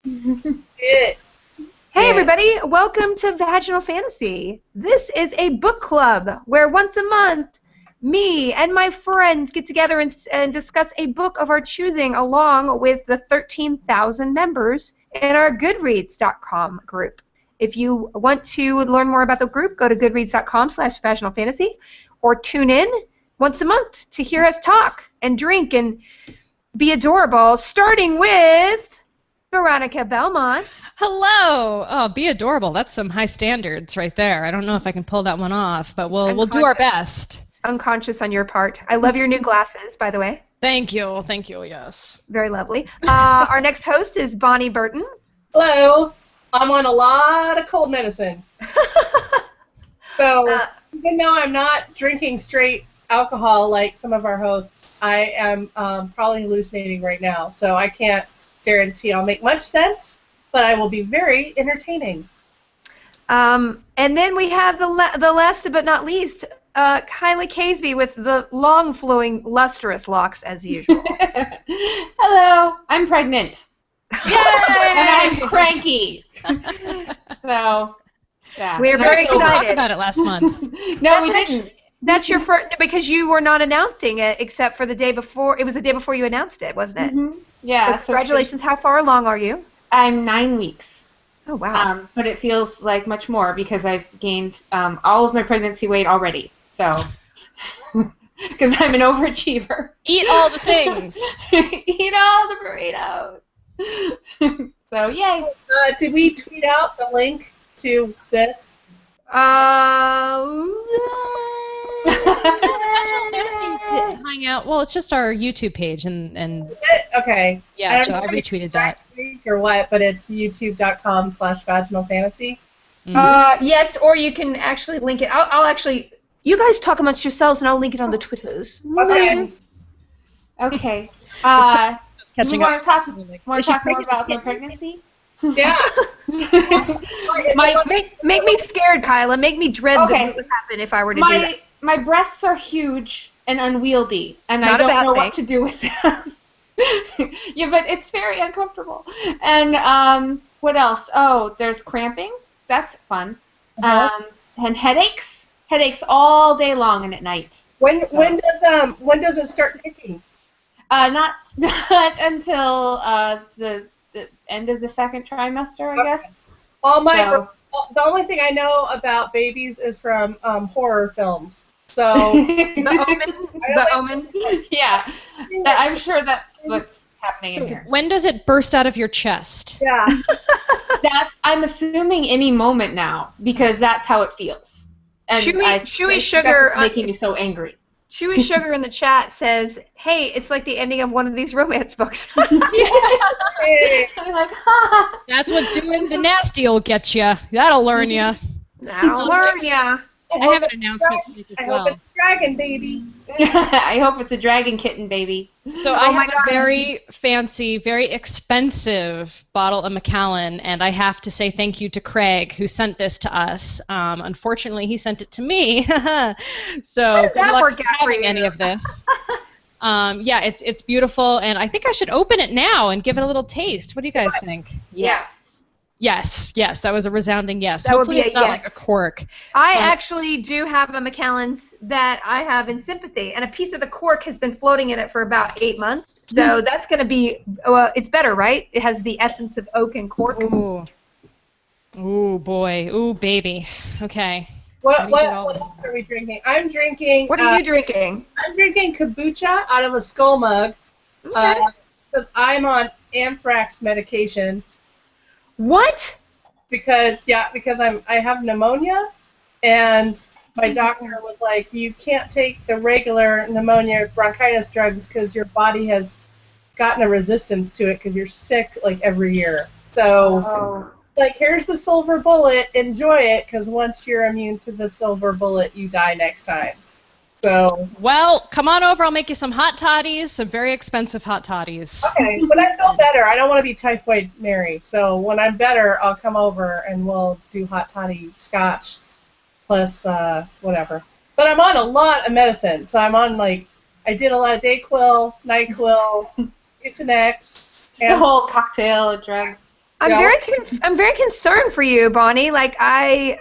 It. Hey everybody, welcome to Vaginal Fantasy. This is a book club where once a month, me and my friends get together and discuss a book of our choosing along with the 13,000 members in our Goodreads.com group. If you want to learn more about the group, go to goodreads.com/vaginalfantasy or tune in once a month to hear us talk and drink and be adorable, starting with Veronica Belmont. Hello. Oh, be adorable. That's some high standards right there. I don't know if I can pull that one off, but we'll do our best. Unconscious on your part. I love your new glasses, by the way. Thank you. Thank you. Yes. Very lovely. Our next host is Bonnie Burton. Hello. I'm on a lot of cold medicine. So even though I'm not drinking straight alcohol like some of our hosts, I am probably hallucinating right now. So I can't guarantee I'll make much sense, but I will be very entertaining. And then we have the last but not least, Kylie Caseby with the long flowing lustrous locks as usual. Hello, I'm pregnant. Yay! And I'm cranky. So, yeah. We're very We talked excited. about it last month. No, we didn't. That's your first, because you were not announcing it except for the day before. It was the day before you announced it, wasn't it? Mm-hmm. Yeah. So congratulations. How far along are you? I'm 9 weeks. Oh, wow. But it feels like much more because I've gained all of my pregnancy weight already. So, because I'm an overachiever. Eat all the things. Eat all the burritos. So, yay. Did we tweet out the link to this? Vaginal Fantasy Hangout. Well, it's just our YouTube page, and Okay. yeah, so I retweeted that. Or what? But it's youtube.com/vaginalfantasy. Yes, or you can actually link it. I'll actually. You guys talk amongst yourselves, and I'll link it on the Twitters. Okay. Okay. Just You catching want up. to talk more about my pregnancy? Yeah. Make me scared, Kyla. Make me dread what would happen if I were to do that. My breasts are huge and unwieldy, and Not I a don't bad know thing. what to do with them. Yeah, but it's very uncomfortable. And what else? Oh, there's cramping. That's fun. And headaches. Headaches all day long and at night. When does it start kicking? Not until the end of the second trimester, I guess. The only thing I know about babies is from horror films. So The Omen. Yeah, I'm sure that's what's happening in here. When does it burst out of your chest? Yeah. I'm assuming any moment now because that's how it feels. And Chewy Sugar that's what's making me so angry. Chewy Sugar in the chat says, "Hey, it's like the ending of one of these romance books." Hey. I'm like, ha. That's what doing the nasty will get you. That'll learn you. I'll learn ya. I have an announcement to make as I well. hope it's a dragon, baby. I hope it's a dragon kitten, baby. So I have a very fancy, very expensive bottle of Macallan, and I have to say thank you to Craig who sent this to us. Unfortunately, he sent it to me, so good that luck work out for having you? any of this. Yeah, it's beautiful, and I think I should open it now and give it a little taste. What do you guys think? Yes. Yes, that was a resounding yes. That would Hopefully be a it's not yes. like a cork. I actually do have a Macallan's that I have in sympathy, and a piece of the cork has been floating in it for about 8 months. So that's going to be, it's better, right? It has the essence of oak and cork. Ooh, boy. Ooh, baby. Okay. What else are we drinking? I'm drinking. What are you drinking? I'm drinking kombucha out of a skull mug because I'm on anthrax medication. What? Because I have pneumonia, and my doctor was like, you can't take the regular pneumonia bronchitis drugs because your body has gotten a resistance to it because you're sick like every year. So, like, here's the silver bullet. Enjoy it, because once you're immune to the silver bullet, you die next time. So. Well, come on over. I'll make you some hot toddies, some very expensive hot toddies. Okay, but I feel better. I don't want to be typhoid Mary. So when I'm better, I'll come over and we'll do hot toddy scotch plus whatever. But I'm on a lot of medicine. So I'm on, like, I did a lot of Dayquil, NyQuil, Mucinex. Just a whole cocktail of drugs. I'm Yeah. I'm very concerned for you, Bonnie. Like I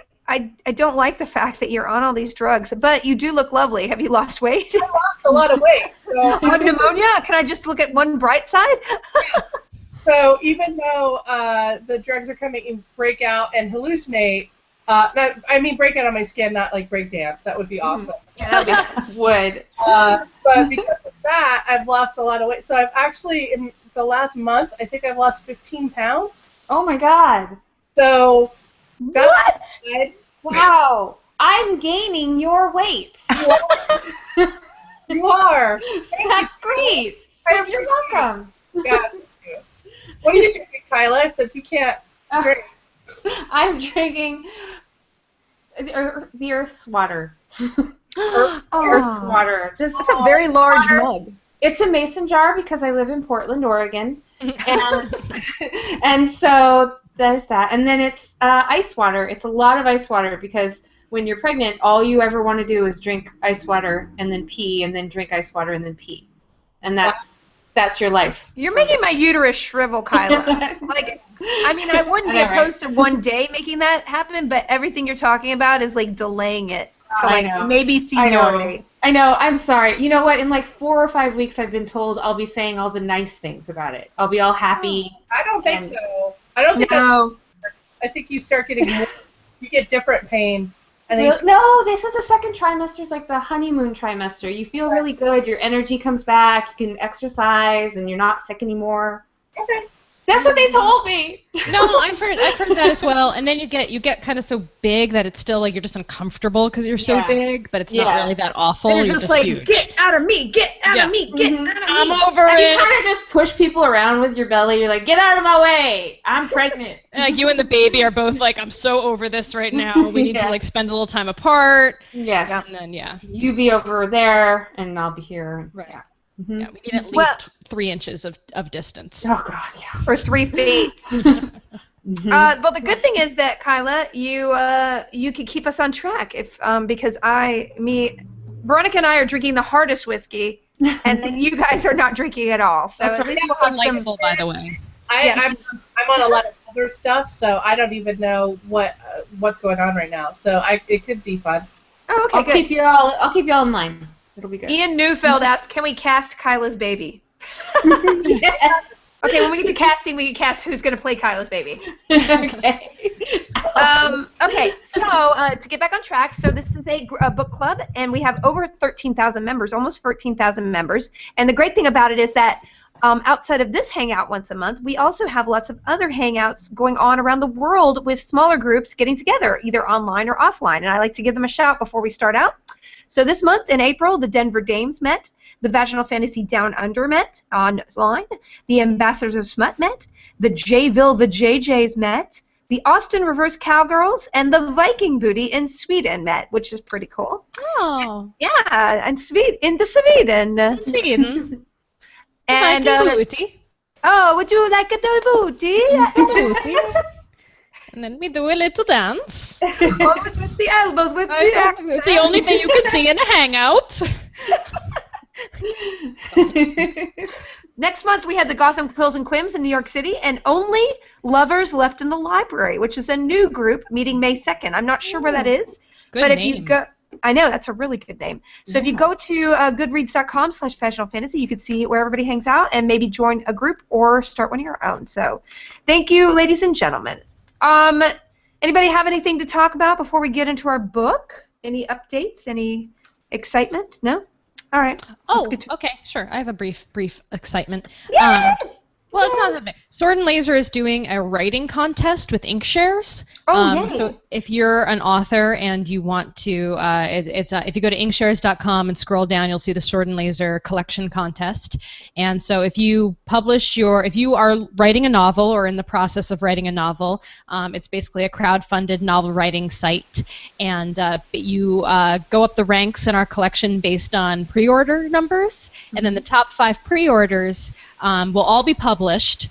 don't like the fact that you're on all these drugs, but you do look lovely. Have you lost weight? I lost a lot of weight. So, On pneumonia? Can I just look at one bright side? so even though the drugs are coming and break out and hallucinate, I mean break out on my skin, not like break dance. That would be awesome. Would. But because of that, I've lost a lot of weight. So I've actually, in the last month, I think I've lost 15 pounds. Oh my God. So that's What? good. Wow. I'm gaining your weight. You are. That's great. You're welcome. Yeah. What are you drinking, Kyla? Since you can't drink. I'm drinking the Earth's water. Oh, Earth's water. Just that's a very large mug. It's a mason jar because I live in Portland, Oregon, and so there's that. And then it's ice water. It's a lot of ice water because when you're pregnant, all you ever want to do is drink ice water and then pee, and then drink ice water and then pee, and that's your life. You're making my uterus shrivel, Kyla. Like, I mean, I wouldn't be opposed to one day making that happen, but everything you're talking about is like delaying it to like maybe seniority. I know. I'm sorry. You know what? In like 4 or 5 weeks, I've been told I'll be saying all the nice things about it. I'll be all happy. I don't think so. I don't think No. I think you start getting more, you get different pain. And No, they said the second trimester is like the honeymoon trimester. You feel really good. Your energy comes back. You can exercise, and you're not sick anymore. okay. That's what they told me. No, I've heard that as well. And then you get kind of so big that it's still like you're just uncomfortable because you're so big, but it's not really that awful. You're just like, huge. get out of me, get out of me, get out of me. I'm over And it. you kind of just push people around with your belly. You're like, get out of my way. I'm pregnant. You and the baby are both like, I'm so over this right now. We need to like spend a little time apart. Yes. And then You be over there, and I'll be here. Right. Yeah. Yeah, we need at least 3 inches of distance. Oh God, yeah. Or 3 feet. Well, the good thing is that Kyla, you can keep us on track if because Veronica and I are drinking the hardest whiskey, and then you guys are not drinking at all. So That's at least right. we'll have Delightful, by the way. I'm on a lot of other stuff, so I don't even know what's going on right now. So it could be fun. Oh, okay, I'll good. keep you all in line. It'll be good. Ian Neufeld asked, "Can we cast Kyla's baby?" Yes. Okay, when we get to casting, we can cast who's going to play Kyla's baby. Okay. Okay, so to get back on track, so this is a book club, and we have over 13,000 members, almost 14,000 members. And the great thing about it is that outside of this hangout once a month, we also have lots of other hangouts going on around the world with smaller groups getting together, either online or offline. And I like to give them a shout before we start out. So this month in April, the Denver Dames met, the Vaginal Fantasy Down Under met online, the Ambassadors of Smut met, the Jayville Vajayjays met, the Austin Reverse Cowgirls, and the Viking Booty in Sweden met, which is pretty cool. Oh. Yeah, and into Sweden. Sweden. And booty. oh, would you like the booty? Booty. And then we do a little dance. Always with the elbows, with the accent. It's the only thing you can see in a hangout. Next month we had the Gotham Quills and Quims in New York City, and Only Lovers Left in the Library, which is a new group meeting May 2nd. I'm not sure where that is, Good but name. if you go, I know that's a really good name. So if you go to goodreads.com/vaginalfantasy, you can see where everybody hangs out and maybe join a group or start one of your own. So thank you, ladies and gentlemen. Anybody have anything to talk about before we get into our book? Any updates? Any excitement? No? All right. Oh, okay, sure. I have a brief excitement. Yay! Well, it's not that big. Sword and Laser is doing a writing contest with Inkshares. Oh, yay. So if you're an author and you want to, if you go to inkshares.com and scroll down, you'll see the Sword and Laser collection contest. And so if you are writing a novel or in the process of writing a novel, it's basically a crowd-funded novel writing site. And you go up the ranks in our collection based on pre-order numbers. And then the top 5 pre-orders will all be published published,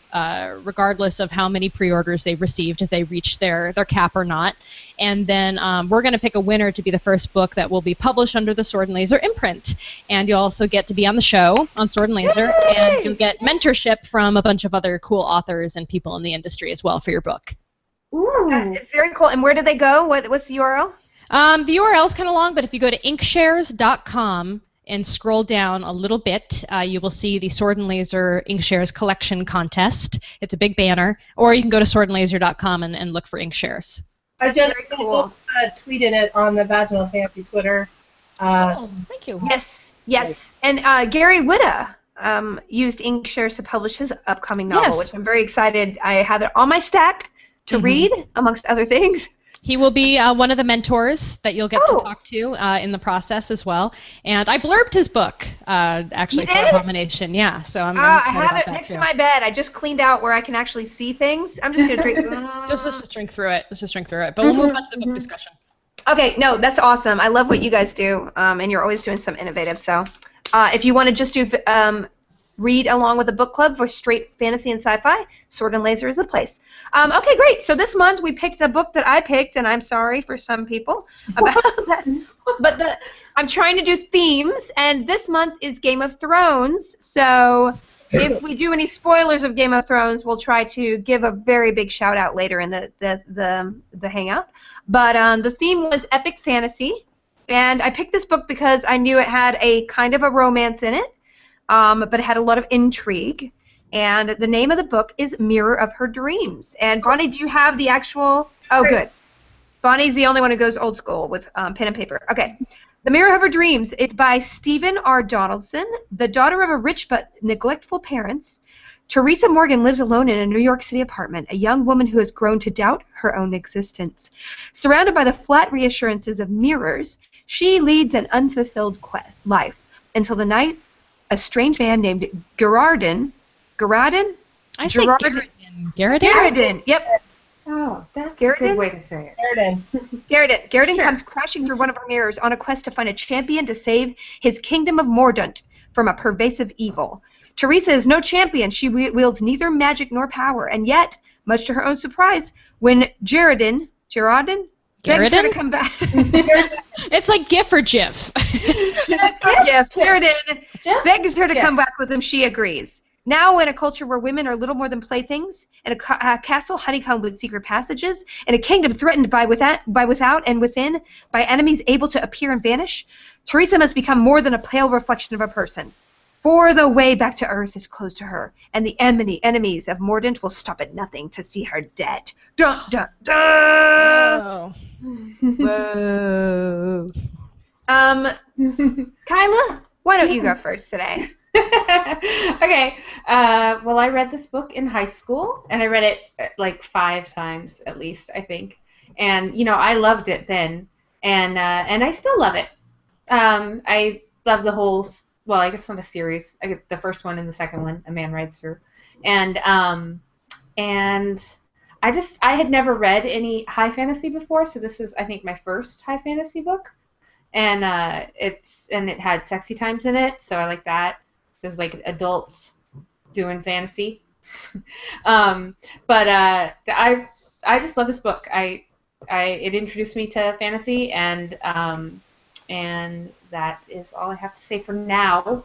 regardless of how many pre-orders they've received, if they reach their cap or not. And then we're going to pick a winner to be the first book that will be published under the Sword and Laser imprint. And you'll also get to be on the show on Sword and Laser, and you'll get mentorship from a bunch of other cool authors and people in the industry as well for your book. Ooh, it's very cool. And where do they go? What's the URL? The URL is kind of long, but if you go to inkshares.com and scroll down a little bit, you will see the Sword and Laser Inkshares collection contest. It's a big banner. Or you can go to swordandlaser.com and look for Inkshares. I just tweeted it on the Vaginal Fancy Twitter. Thank you. Yes. And Gary Whitta used Inkshares to publish his upcoming novel, which I'm very excited. I have it on my stack to read, amongst other things. He will be one of the mentors that you'll get to talk to in the process as well. And I blurbed his book, actually, for Abomination. Yeah, so I'm excited I have it next to my bed. I just cleaned out where I can actually see things. I'm just going to drink. Let's just drink through it. But we'll move on to the book discussion. Okay, no, that's awesome. I love what you guys do, and you're always doing something innovative. So if you want to just do read along with a book club for straight fantasy and sci-fi, Sword and Laser is the place. Okay, great. So this month we picked a book that I picked, and I'm sorry for some people about that. But I'm trying to do themes, and this month is Game of Thrones. So if we do any spoilers of Game of Thrones, we'll try to give a very big shout out later in the hangout. But the theme was epic fantasy, and I picked this book because I knew it had a kind of a romance in it. But it had a lot of intrigue, and the name of the book is Mirror of Her Dreams. And Bonnie, do you have the actual? Oh, good. Bonnie's the only one who goes old school with pen and paper. Okay. The Mirror of Her Dreams. It's by Stephen R. Donaldson, the daughter of a rich but neglectful parents. Teresa Morgan lives alone in a New York City apartment, a young woman who has grown to doubt her own existence. Surrounded by the flat reassurances of mirrors, she leads an unfulfilled life until the night a strange man named Garradin. I say Garradin. Yep. Oh, that's a good way to say it. Garradin comes crashing through one of her mirrors on a quest to find a champion to save his kingdom of Mordaunt from a pervasive evil. Teresa is no champion. She wields neither magic nor power, and yet, much to her own surprise, when Garradin begs her to come back. It's like GIF or GIF. Garradin begs her to come back with him. She agrees. Now, in a culture where women are little more than playthings, in a castle honeycombed with secret passages, in a kingdom threatened by without and within, by enemies able to appear and vanish, Teresa must become more than a pale reflection of a person. For the way back to Earth is closed to her, and the enemies of Mordaunt will stop at nothing to see her dead. Dun, dun, dun! Whoa. Kyla, why don't you go first today? Okay. Well, I read this book in high school, and I read it like 5 times at least, I think. And I loved it then, and I still love it. I love the whole. Well, I guess it's not a series. I get the first one and the second one. A Man Rides Through, and I had never read any high fantasy before, so this is I think my first high fantasy book, and it had sexy times in it, so I like that. There's like adults doing fantasy, but I just love this book. It introduced me to fantasy, and that is all I have to say for now.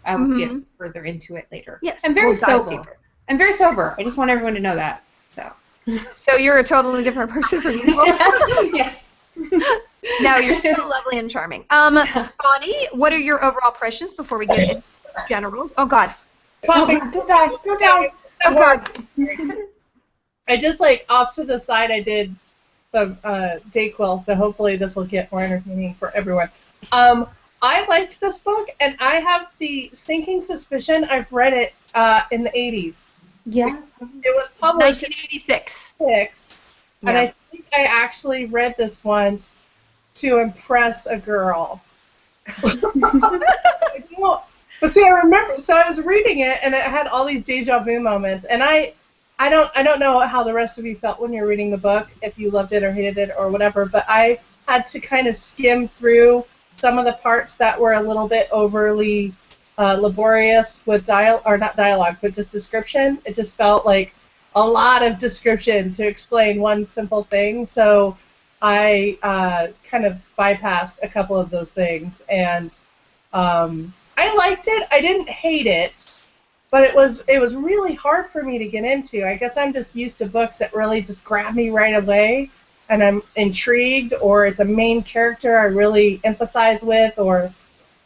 I will get furher into it later. Yes, I'm very sober. I'm very sober. I just want everyone to know that. So you're a totally different person from usual. Yes. No, you're still lovely and charming. Bonnie, what are your overall impressions before we get into generals? Oh God. Coughing. Don't die. Don't die. Oh God. I just off to the side. I did some Dayquil, so hopefully this will get more entertaining for everyone. I liked this book, and I have the stinking suspicion I've read it in the 80s. Yeah. It was published 1986. And I think I actually read this once to impress a girl. But see, I remember. So I was reading it, and it had all these deja vu moments, and I don't know how the rest of you felt when you're reading the book, if you loved it or hated it or whatever, but I had to kind of skim through some of the parts that were a little bit overly laborious with not dialogue, but just description. It just felt like a lot of description to explain one simple thing. So I kind of bypassed a couple of those things, and I liked it. I didn't hate it, but it was really hard for me to get into. I guess I'm just used to books that really just grab me right away, and I'm intrigued, or it's a main character I really empathize with or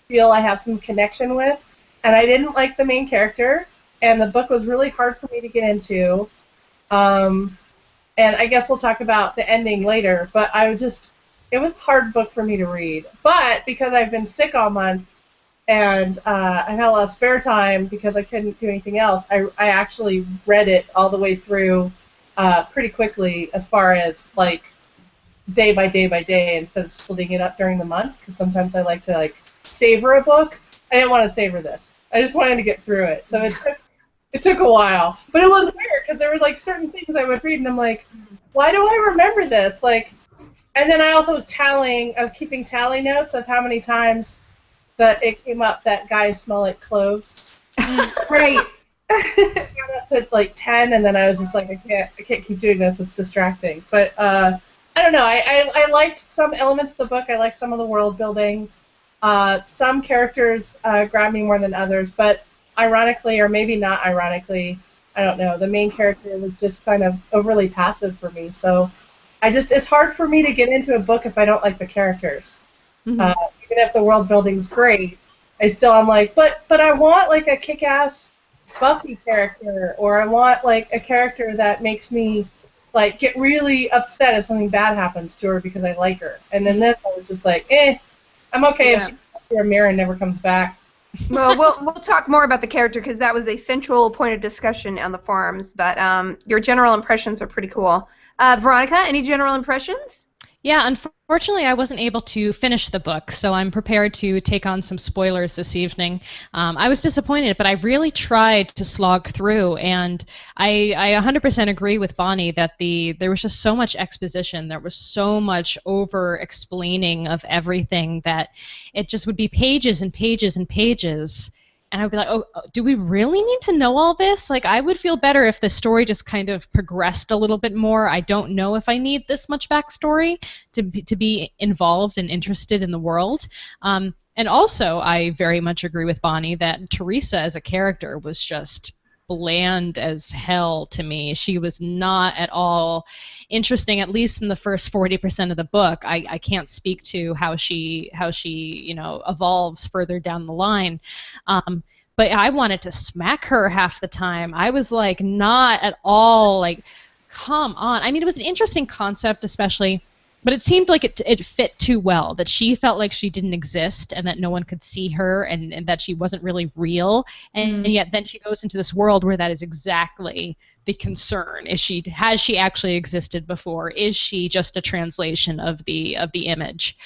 feel I have some connection with. And I didn't like the main character, and the book was really hard for me to get into. And I guess we'll talk about the ending later, but it was a hard book for me to read. But because I've been sick all month, and I had a lot of spare time because I couldn't do anything else, I actually read it all the way through pretty quickly, as far as like day by day by day, instead of splitting it up during the month, because sometimes I like to like savor a book. I didn't want to savor this. I just wanted to get through it. So it took a while. But it was weird because there was like certain things I would read and I'm like, why do I remember this? Like, and then I also was keeping tally notes of how many times that it came up that guys smell like cloves. Right. I got up to like 10, and then I was just like, I can't keep doing this. It's distracting. But I don't know. I liked some elements of the book. I liked some of the world building. Some characters grabbed me more than others, but ironically, or maybe not ironically, I don't know, the main character was just kind of overly passive for me. So it's hard for me to get into a book if I don't like the characters. Mm-hmm. Even if the world building's great, I'm like, but I want like a kick-ass Buffy character, or I want like a character that makes me like get really upset if something bad happens to her because I like her. And then this, I was just like, I'm okay if she goes through a mirror and never comes back. Well, we'll talk more about the character because that was a central point of discussion on the forums. But your general impressions are pretty cool. Veronica, any general impressions? Yeah, unfortunately, I wasn't able to finish the book, so I'm prepared to take on some spoilers this evening. I was disappointed, but I really tried to slog through, and I 100% agree with Bonnie that there was just so much exposition, there was so much over-explaining of everything that it just would be pages and pages and pages. And I'd be like, oh, do we really need to know all this? Like, I would feel better if the story just kind of progressed a little bit more. I don't know if I need this much backstory to be involved and interested in the world. And also, I very much agree with Bonnie that Teresa as a character was just bland as hell to me. She was not at all interesting, at least in the first 40% of the book. I can't speak to how she evolves further down the line. But I wanted to smack her half the time. I was like, not at all like, come on. I mean, it was an interesting concept, especially, but it seemed like it fit too well, that she felt like she didn't exist and that no one could see her and that she wasn't really real. And yet then she goes into this world where that is exactly the concern. Has she actually existed before? Is she just a translation of the image?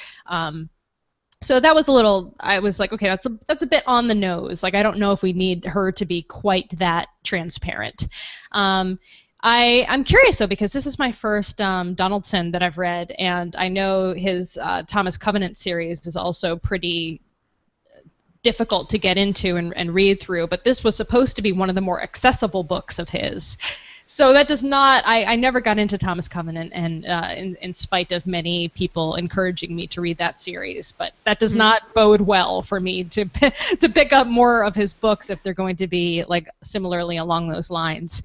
So that was a little, I was like, okay, that's a bit on the nose. Like, I don't know if we need her to be quite that transparent. I'm curious, though, because this is my first Donaldson that I've read, and I know his Thomas Covenant series is also pretty difficult to get into and read through, but this was supposed to be one of the more accessible books of his. So that does not, I never got into Thomas Covenant, and in spite of many people encouraging me to read that series, but that does not bode well for me to pick up more of his books if they're going to be like similarly along those lines.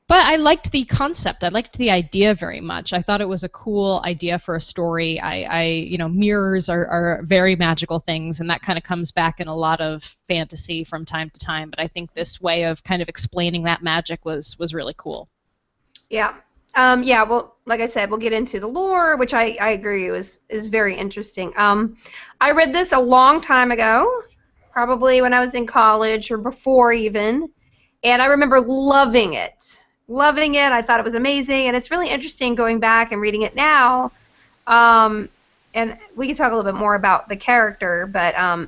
But I liked the concept. I liked the idea very much. I thought it was a cool idea for a story. Mirrors are very magical things, and that kind of comes back in a lot of fantasy from time to time. But I think this way of kind of explaining that magic was really cool. Yeah. Well, like I said, we'll get into the lore, which I agree is very interesting. I read this a long time ago, probably when I was in college or before even, and I remember loving it. I thought it was amazing, and it's really interesting going back and reading it now. And we can talk a little bit more about the character, but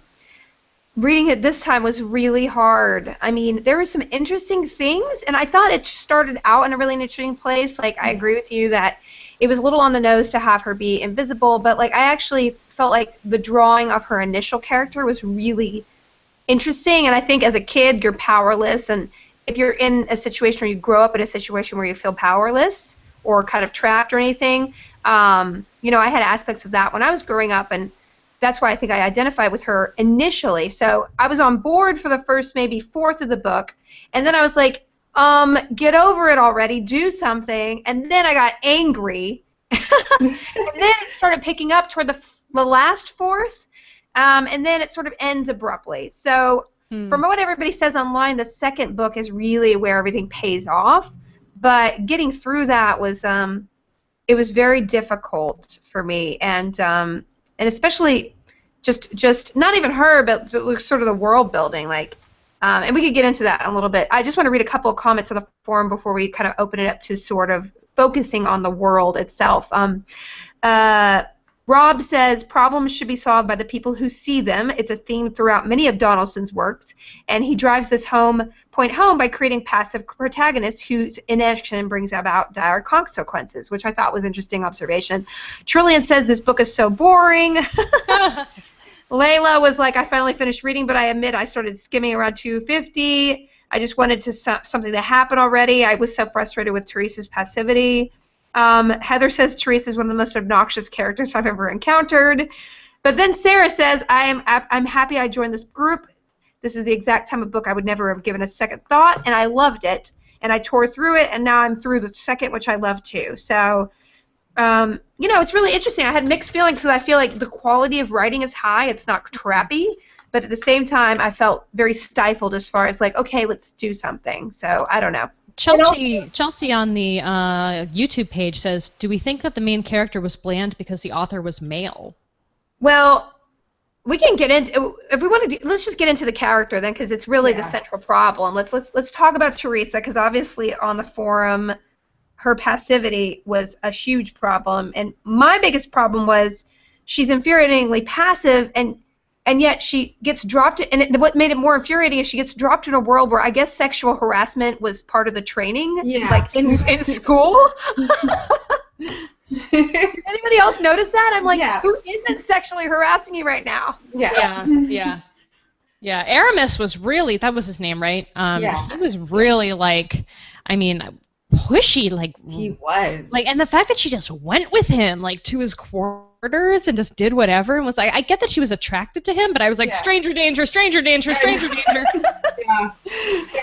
reading it this time was really hard. I mean, there were some interesting things, and I thought it started out in a really interesting place. Like, I agree with you that it was a little on the nose to have her be invisible, but like I actually felt like the drawing of her initial character was really interesting. And I think as a kid, you're powerless. And if you're in a situation or you grow up in a situation where you feel powerless or kind of trapped or anything, you know, I had aspects of that when I was growing up, and that's why I think I identified with her initially. So I was on board for the first maybe fourth of the book, and then I was like, get over it already, do something. And then I got angry, and then it started picking up toward the last fourth, and then it sort of ends abruptly. So from what everybody says online, the second book is really where everything pays off, but getting through that was it was very difficult for me, and especially just not even her, but sort of the world building, like, and we could get into that in a little bit. I just want to read a couple of comments on the forum before we kind of open it up to sort of focusing on the world itself. Rob says, problems should be solved by the people who see them. It's a theme throughout many of Donaldson's works, and he drives this point home by creating passive protagonists whose inaction brings about dire consequences, which I thought was an interesting observation. Trillian says, this book is so boring. Layla was like, I finally finished reading, but I admit I started skimming around 250. I just wanted something to happen already. I was so frustrated with Teresa's passivity. Heather says Teresa is one of the most obnoxious characters I've ever encountered. But then Sarah says, I'm happy I joined this group. This is the exact type of book I would never have given a second thought, and I loved it. And I tore through it, and now I'm through the second, which I love too. So, you know, it's really interesting. I had mixed feelings because I feel like the quality of writing is high. It's not trappy. But at the same time, I felt very stifled as far as like, okay, let's do something. So I don't know. Chelsea on the YouTube page says, do we think that the main character was bland because the author was male? Well, we can get into, if we want to, let's just get into the character then, because it's really the central problem. Let's talk about Teresa, because obviously on the forum, her passivity was a huge problem, and my biggest problem was she's infuriatingly passive, and yet she gets dropped, and what made it more infuriating is she gets dropped in a world where I guess sexual harassment was part of the training, like in school. Did anybody else notice that? I'm like, who isn't sexually harassing you right now? Yeah. Aramis was really, that was his name, right? He was really like, I mean, pushy, like he was. Like, and the fact that she just went with him, like, to his quarters and just did whatever, and was like, I get that she was attracted to him, but I was like, stranger danger, stranger danger, stranger danger. Yeah,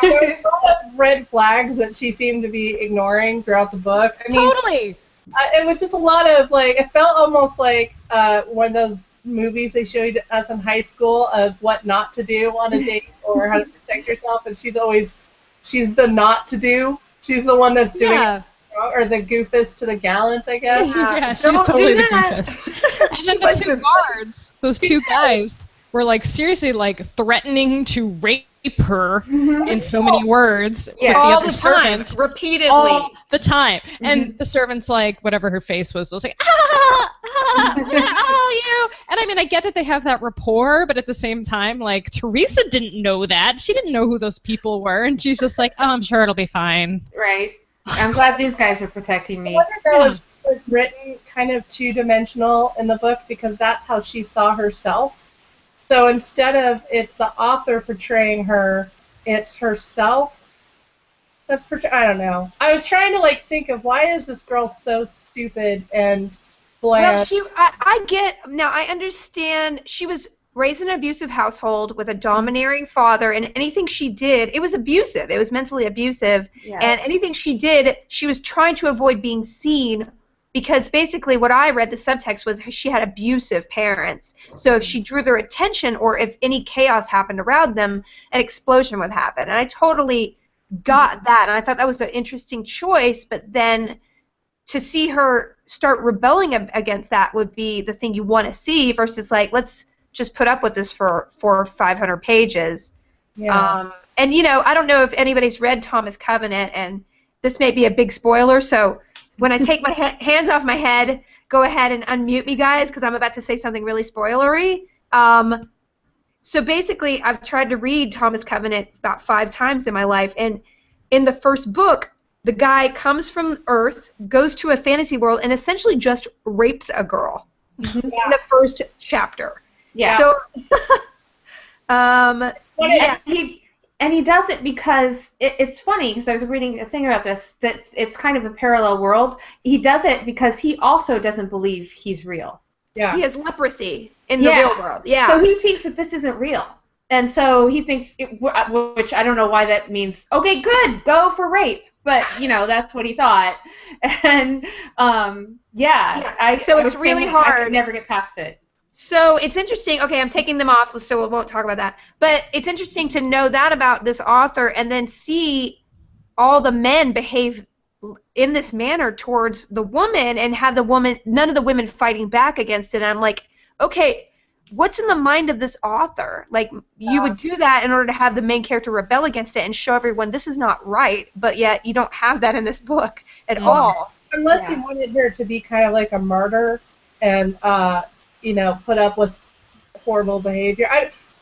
there was a lot of red flags that she seemed to be ignoring throughout the book. I mean, totally. It was just a lot of, like, it felt almost like one of those movies they showed us in high school of what not to do on a date or how to protect yourself, and she's the not to do. She's the one that's doing it, or the goofus to the gallant, I guess. Yeah, she's totally the goofus. And then the two guards, those two guys, were like seriously like threatening to rape her in so many words. Yeah, all the time, repeatedly. All the time. And the servant's like, whatever her face was like, oh, you. And I mean, I get that they have that rapport, but at the same time, like, Teresa didn't know that. She didn't know who those people were, and she's just like, oh, I'm sure it'll be fine. Right. I'm glad these guys are protecting me. I wonder if it was written kind of two-dimensional in the book because that's how she saw herself. So instead of it's the author portraying her, it's herself that's I don't know. I was trying to like think of why is this girl so stupid and bland. Well, I understand she was raised in an abusive household with a domineering father, and anything she did, it was abusive. It was mentally abusive, and anything she did, she was trying to avoid being seen. Because basically what I read, the subtext was she had abusive parents. So if she drew their attention or if any chaos happened around them, an explosion would happen. And I totally got that. And I thought that was an interesting choice. But then to see her start rebelling against that would be the thing you want to see versus like, let's just put up with this for 400 or 500 pages. Yeah. And, you know, I don't know if anybody's read Thomas Covenant, and this may be a big spoiler, so when I take my hands off my head, go ahead and unmute me, guys, because I'm about to say something really spoilery. So basically, I've tried to read Thomas Covenant about 5 times in my life, and in the first book, the guy comes from Earth, goes to a fantasy world, and essentially just rapes a girl in the first chapter. Yeah. So, Well, And he does it because it's funny, because I was reading a thing about this, that it's kind of a parallel world. He does it because he also doesn't believe he's real. Yeah. He has leprosy in the real world. Yeah. So he thinks that this isn't real. And so he thinks, which I don't know why that means, okay, good, go for rape. But, that's what he thought. And, So it's really hard. I could never get past it. So it's interesting. Okay, I'm taking them off, so we won't talk about that. But it's interesting to know that about this author and then see all the men behave in this manner towards the woman and have none of the women fighting back against it. And I'm like, okay, what's in the mind of this author? Like, you would do that in order to have the main character rebel against it and show everyone this is not right, but yet you don't have that in this book at all. Unless he wanted her to be kind of like a martyr and, put up with horrible behavior.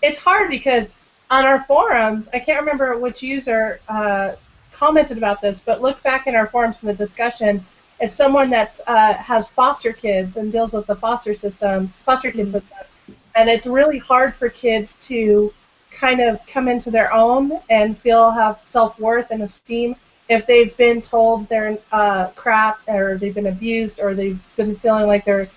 It's hard because on our forums, I can't remember which user commented about this, but look back in our forums in the discussion. It's someone that has foster kids and deals with the foster kid system, and it's really hard for kids to kind of come into their own and have self-worth and esteem if they've been told they're crap, or they've been abused, or they've been feeling like they're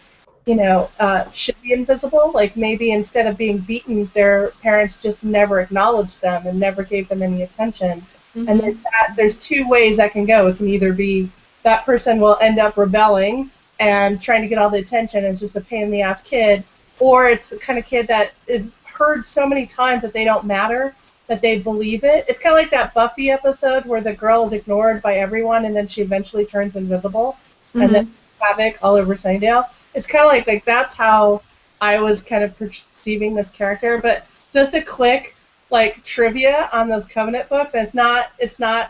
should be invisible. Like maybe instead of being beaten, their parents just never acknowledged them and never gave them any attention. Mm-hmm. And there's two ways that can go. It can either be that person will end up rebelling and trying to get all the attention as just a pain in the ass kid, or it's the kind of kid that is heard so many times that they don't matter, that they believe it. It's kind of like that Buffy episode where the girl is ignored by everyone and then she eventually turns invisible, and then havoc all over Sunnydale. It's kind of like that's how I was kind of perceiving this character. But just a quick trivia on those Covenant books, and it's not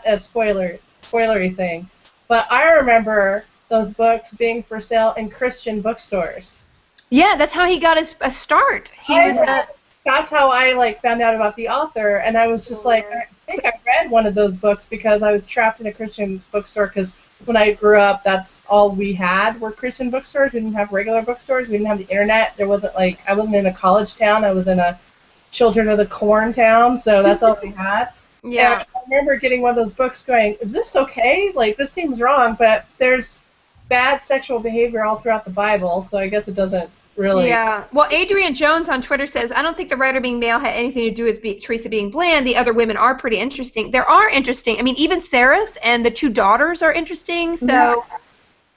a spoilery thing, but I remember those books being for sale in Christian bookstores. Yeah, that's how he got his start. That's how I found out about the author, and I was just I think I read one of those books because I was trapped in a Christian bookstore, because when I grew up, that's all we had were Christian bookstores. We didn't have regular bookstores. We didn't have the internet. There wasn't I wasn't in a college town. I was in a Children of the Corn town, so that's all we had. Yeah. And I remember getting one of those books going, is this okay? This seems wrong, but there's bad sexual behavior all throughout the Bible, so I guess it doesn't really... Yeah. Well, Adrian Jones on Twitter says, I don't think the writer being male had anything to do with Teresa being bland. The other women are pretty interesting. There are interesting. I mean, even Sarah's and the two daughters are interesting, so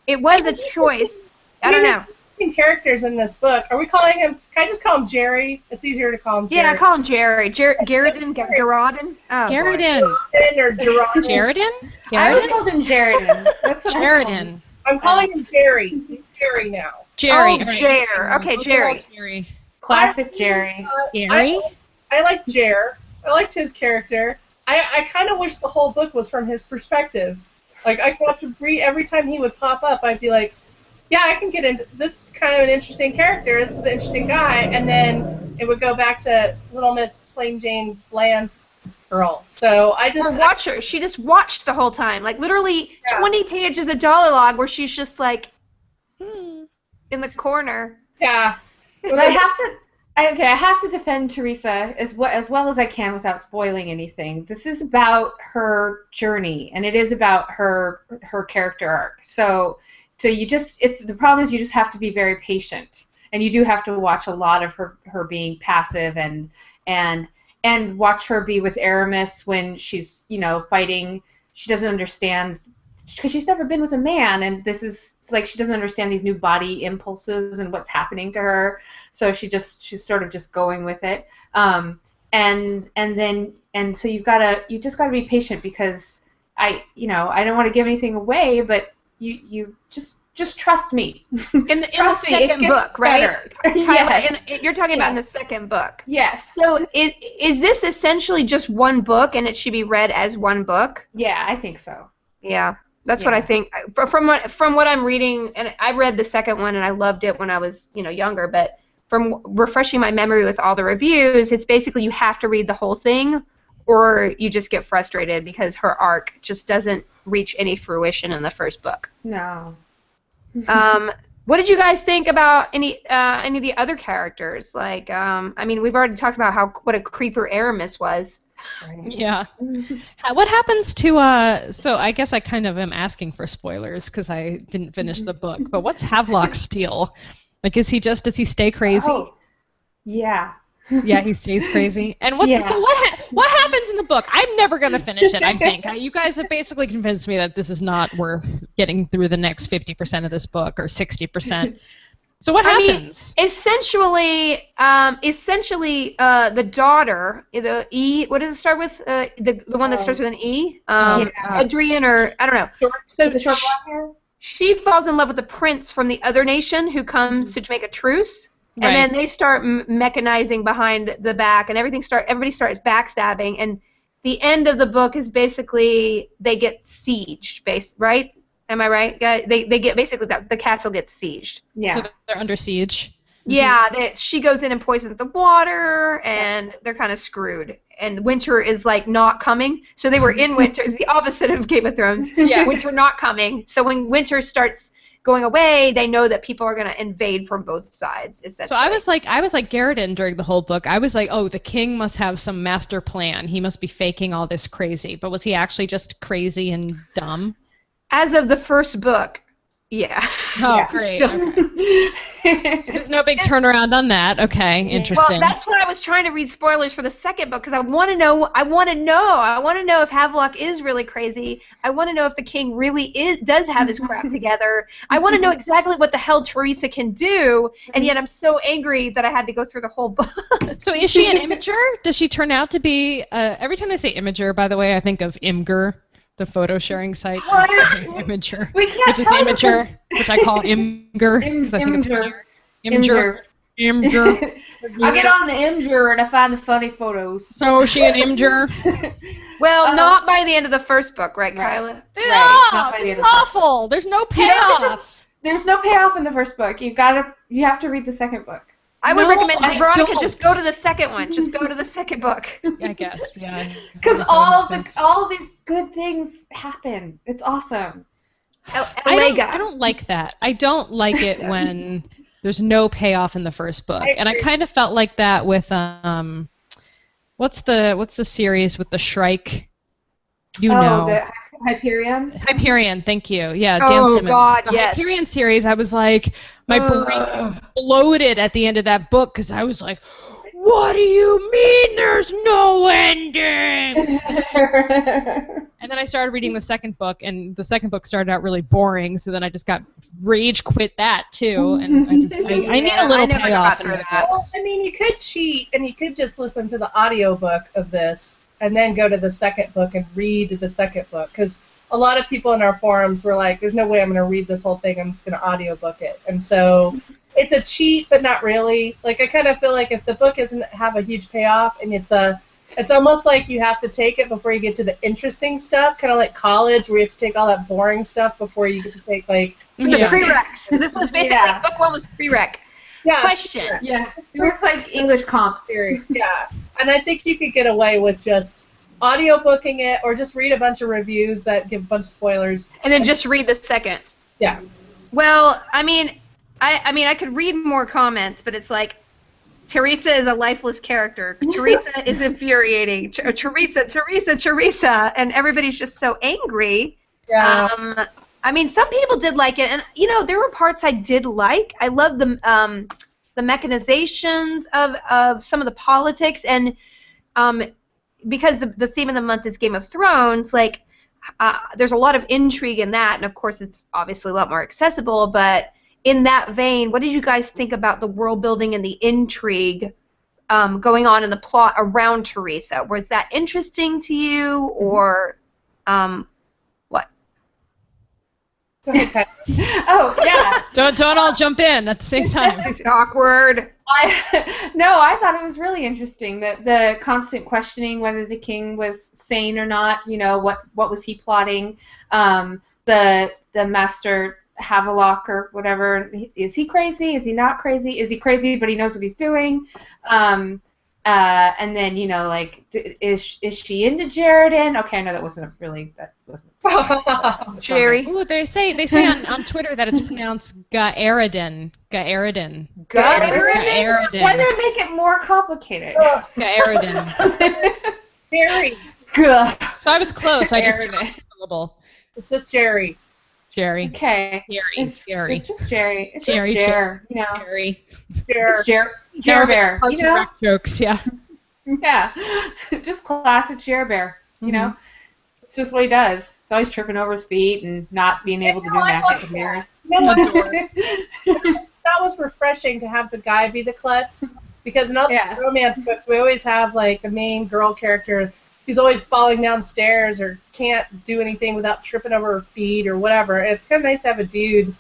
it was a choice. I don't know. Characters in this book. Are we calling him? Can I just call him Jerry? It's easier to call him Jerry. Yeah, I call him Jerry. Garridan? Garrodin? Oh, Garridan. Or Gerardin. Sheridan? I always called him Sheridan. Sheridan. I'm calling him Jerry. He's Jerry now. Jerry. Oh, Jer. Okay, Jerry. Jerry. Classic Jerry. Jerry? I like Jer. I liked his character. I kind of wish the whole book was from his perspective. I could have to read every time he would pop up. I'd be like, yeah, I can get into this. Is kind of an interesting character. This is an interesting guy, and then it would go back to Little Miss Plain Jane Bland girl. So I just watch her. She just watched the whole time, literally 20 pages of dialogue where she's just in the corner. Yeah. But I have to defend Teresa as well as I can without spoiling anything. This is about her journey, and it is about her character arc. So the problem is you just have to be very patient, and you do have to watch a lot of her being passive and watch her be with Aramis when she's fighting. She doesn't understand because she's never been with a man, and this is she doesn't understand these new body impulses and what's happening to her. So she's sort of just going with it. So you just gotta be patient, because I don't want to give anything away, but you just trust me. In the second book, right? Yes. You're talking about in the second book. Yes. So is this essentially just one book, and it should be read as one book? Yeah, I think so. Yeah, that's what I think. From what I'm reading, and I read the second one and I loved it when I was younger, but from refreshing my memory with all the reviews, it's basically you have to read the whole thing, or you just get frustrated because her arc just doesn't reach any fruition in the first book. No. What did you guys think about any of the other characters? Like, I mean, we've already talked about what a creeper Aramis was. Yeah. What happens to so I guess I kind of am asking for spoilers because I didn't finish the book, but what's Havelock's deal? Like, does he stay crazy? Oh, yeah. Yeah, he stays crazy. And what happens in the book? I'm never going to finish it, I think. You guys have basically convinced me that this is not worth getting through the next 50% of this book or 60%. So what happens? I mean, essentially, the daughter, the E. What does it start with? The one that starts with an E. Adrian, or I don't know. So the short black hair. She falls in love with the prince from the other nation who comes to make a truce, and then they start mechanizing behind the back, and everybody starts backstabbing, and the end of the book is basically they get sieged, right? Am I right? They get basically the castle gets sieged. Yeah. So they're under siege. Yeah, she goes in and poisons the water, and they're kind of screwed. And winter is like not coming. So they were in winter. It's the opposite of Game of Thrones. Yeah. Winter not coming. So when winter starts going away, they know that people are going to invade from both sides, essentially. So I was like Garrison during the whole book. I was like, oh, the king must have some master plan. He must be faking all this crazy. But was he actually just crazy and dumb? As of the first book, yeah. Oh, great. Okay. So there's no big turnaround on that. Okay, interesting. Well, that's why I was trying to read spoilers for the second book, because I want to know if Havelock is really crazy. I want to know if the king really does have his crap together. I want to know exactly what the hell Teresa can do, and yet I'm so angry that I had to go through the whole book. So is she an Imager? Does she turn out to be? Every time I say Imager, by the way, I think of Imgur, the photo sharing site. Imager. We can't which is tell Imager, which I call Imgur because I think it's funnier. Imgur. I get on the Imgur and I find the funny photos. So is she an Imgur? Well, not by the end of the first book, right, Kyla? Oh, this is awful. There's no payoff. There's no payoff in the first book. You have to read the second book. I would recommend Veronica don't. Just go to the second one. Just go to the second book. I guess, yeah. Because all of these good things happen. It's awesome. I don't like that. I don't like it when there's no payoff in the first book. And I kind of felt like that with what's the series with the Shrike? You know. The Hyperion? Hyperion, thank you. Yeah, Dan Oh, Simmons. God, the yes. Hyperion series, I was like, my brain exploded at the end of that book because I was like, what do you mean there's no ending? And then I started reading the second book, and the second book started out really boring, so then I just got rage quit that too, and I need a little payoff in that. Well, I mean, you could cheat, and you could just listen to the audiobook of this, and then go to the second book and read the second book, because a lot of people in our forums were like, there's no way I'm going to read this whole thing, I'm just going to audiobook it. And so it's a cheat, but not really. Like, I kind of feel like if the book doesn't have a huge payoff, and it's almost like you have to take it before you get to the interesting stuff, kind of like college, where you have to take all that boring stuff before you get to take, like... The prereqs. This was basically, book one was prereq. Yeah. Question. Yeah. It's like English comp. Series. Yeah. And I think you could get away with just audiobooking it, or just read a bunch of reviews that give a bunch of spoilers. And then just read the second. Yeah. Well, I mean, I could read more comments, but it's like, Teresa is a lifeless character. Teresa is infuriating. Teresa, and everybody's just so angry. Yeah. I mean, some people did like it, and there were parts I did like. I love the mechanizations of some of the politics, and because the theme of the month is Game of Thrones, like there's a lot of intrigue in that, and of course it's obviously a lot more accessible, but in that vein, what did you guys think about the world building and the intrigue going on in the plot around Teresa? Was that interesting to you, or what? Go ahead, Pat. Oh, yeah. Don't all jump in at the same time. It's awkward. I thought it was really interesting, that the constant questioning whether the king was sane or not. What was he plotting? The master Havelock or whatever, is he crazy? Is he not crazy? Is he crazy but he knows what he's doing? And And then, like, is she into Jaredin? Okay, I know that wasn't. Jerry. Ooh, they say on Twitter that it's pronounced Gaeredin. Gaeredin. Gaeredin? Why did they make it more complicated? Gaeredin. Jerry. Good. So I was close. I just dropped a syllable. It's just Jerry. Jerry. Okay. Jerry. It's just Jerry. It's Jerry, just Jer. Jerry. It's Jer Bear. Jokes, yeah. Yeah. Just classic Jer Bear. You know? It's just what he does. He's always tripping over his feet and not being able to do magic with mirrors. That was refreshing to have the guy be the klutz, because in other romance books we always have like the main girl character who's always falling downstairs or can't do anything without tripping over her feet or whatever. It's kind of nice to have a dude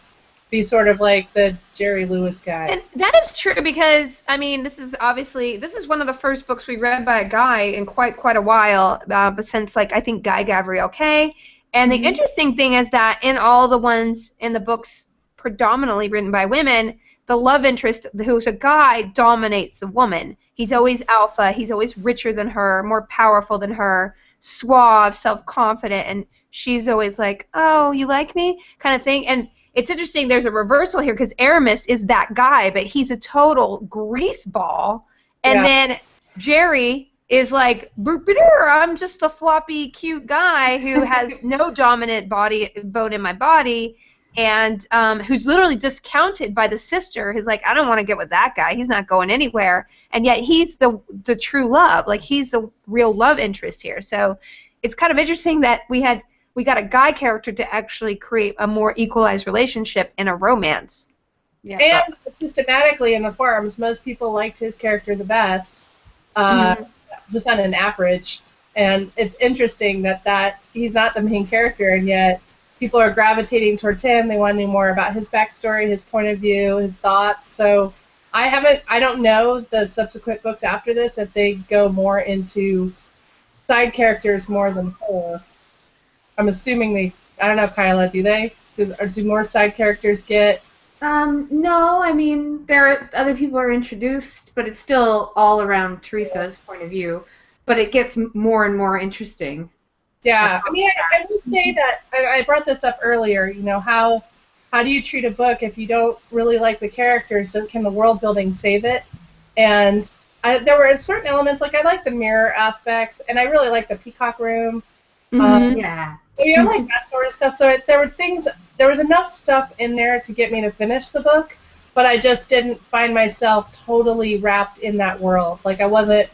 be sort of like the Jerry Lewis guy. And that is true because, I mean, this is one of the first books we read by a guy in quite a while, but since, like, I think Guy Gavriel Kay. And the interesting thing is that in all the ones in the books predominantly written by women, the love interest, who's a guy, dominates the woman. He's always alpha. He's always richer than her, more powerful than her, suave, self-confident, and she's always like, oh, you like me? Kind of thing. And it's interesting, there's a reversal here because Aramis is that guy, but he's a total greaseball. And then Jerry is like, I'm just a floppy, cute guy who has no dominant bone in my body, and who's literally discounted by the sister, who's like, I don't want to get with that guy. He's not going anywhere. And yet he's the true love. Like, he's the real love interest here. So it's kind of interesting that we got a guy character to actually create a more equalized relationship in a romance. Yeah. And systematically in the forums, most people liked his character the best, just on an average. And it's interesting that he's not the main character, and yet people are gravitating towards him. They want to know more about his backstory, his point of view, his thoughts. So I don't know the subsequent books after this if they go more into side characters more than her. I'm assuming I don't know, Kyla, do they? Do more side characters get? No, I mean, other people are introduced, but it's still all around Teresa's point of view. But it gets more and more interesting. Yeah, I mean, I will say that I brought this up earlier. You know, how do you treat a book if you don't really like the characters? So can the world building save it? And there were certain elements, like I like the mirror aspects, and I really like the peacock room. Yeah. You know, like that sort of stuff. So there was enough stuff in there to get me to finish the book, but I just didn't find myself totally wrapped in that world. Like, I wasn't.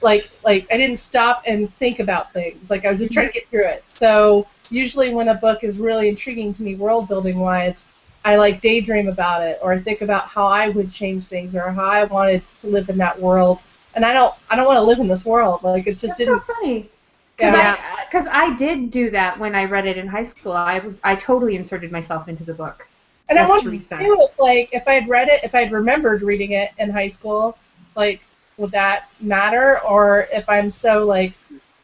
Like I didn't stop and think about things. Like, I was just trying to get through it. So usually when a book is really intriguing to me world building wise, I like daydream about it, or I think about how I would change things or how I wanted to live in that world. And I don't want to live in this world. Like, it's just That's so funny. Because I did do that when I read it in high school. I totally inserted myself into the book. And I wonder too, if I'd read it, if I'd remembered reading it in high school, like, would that matter? Or if I'm so, like,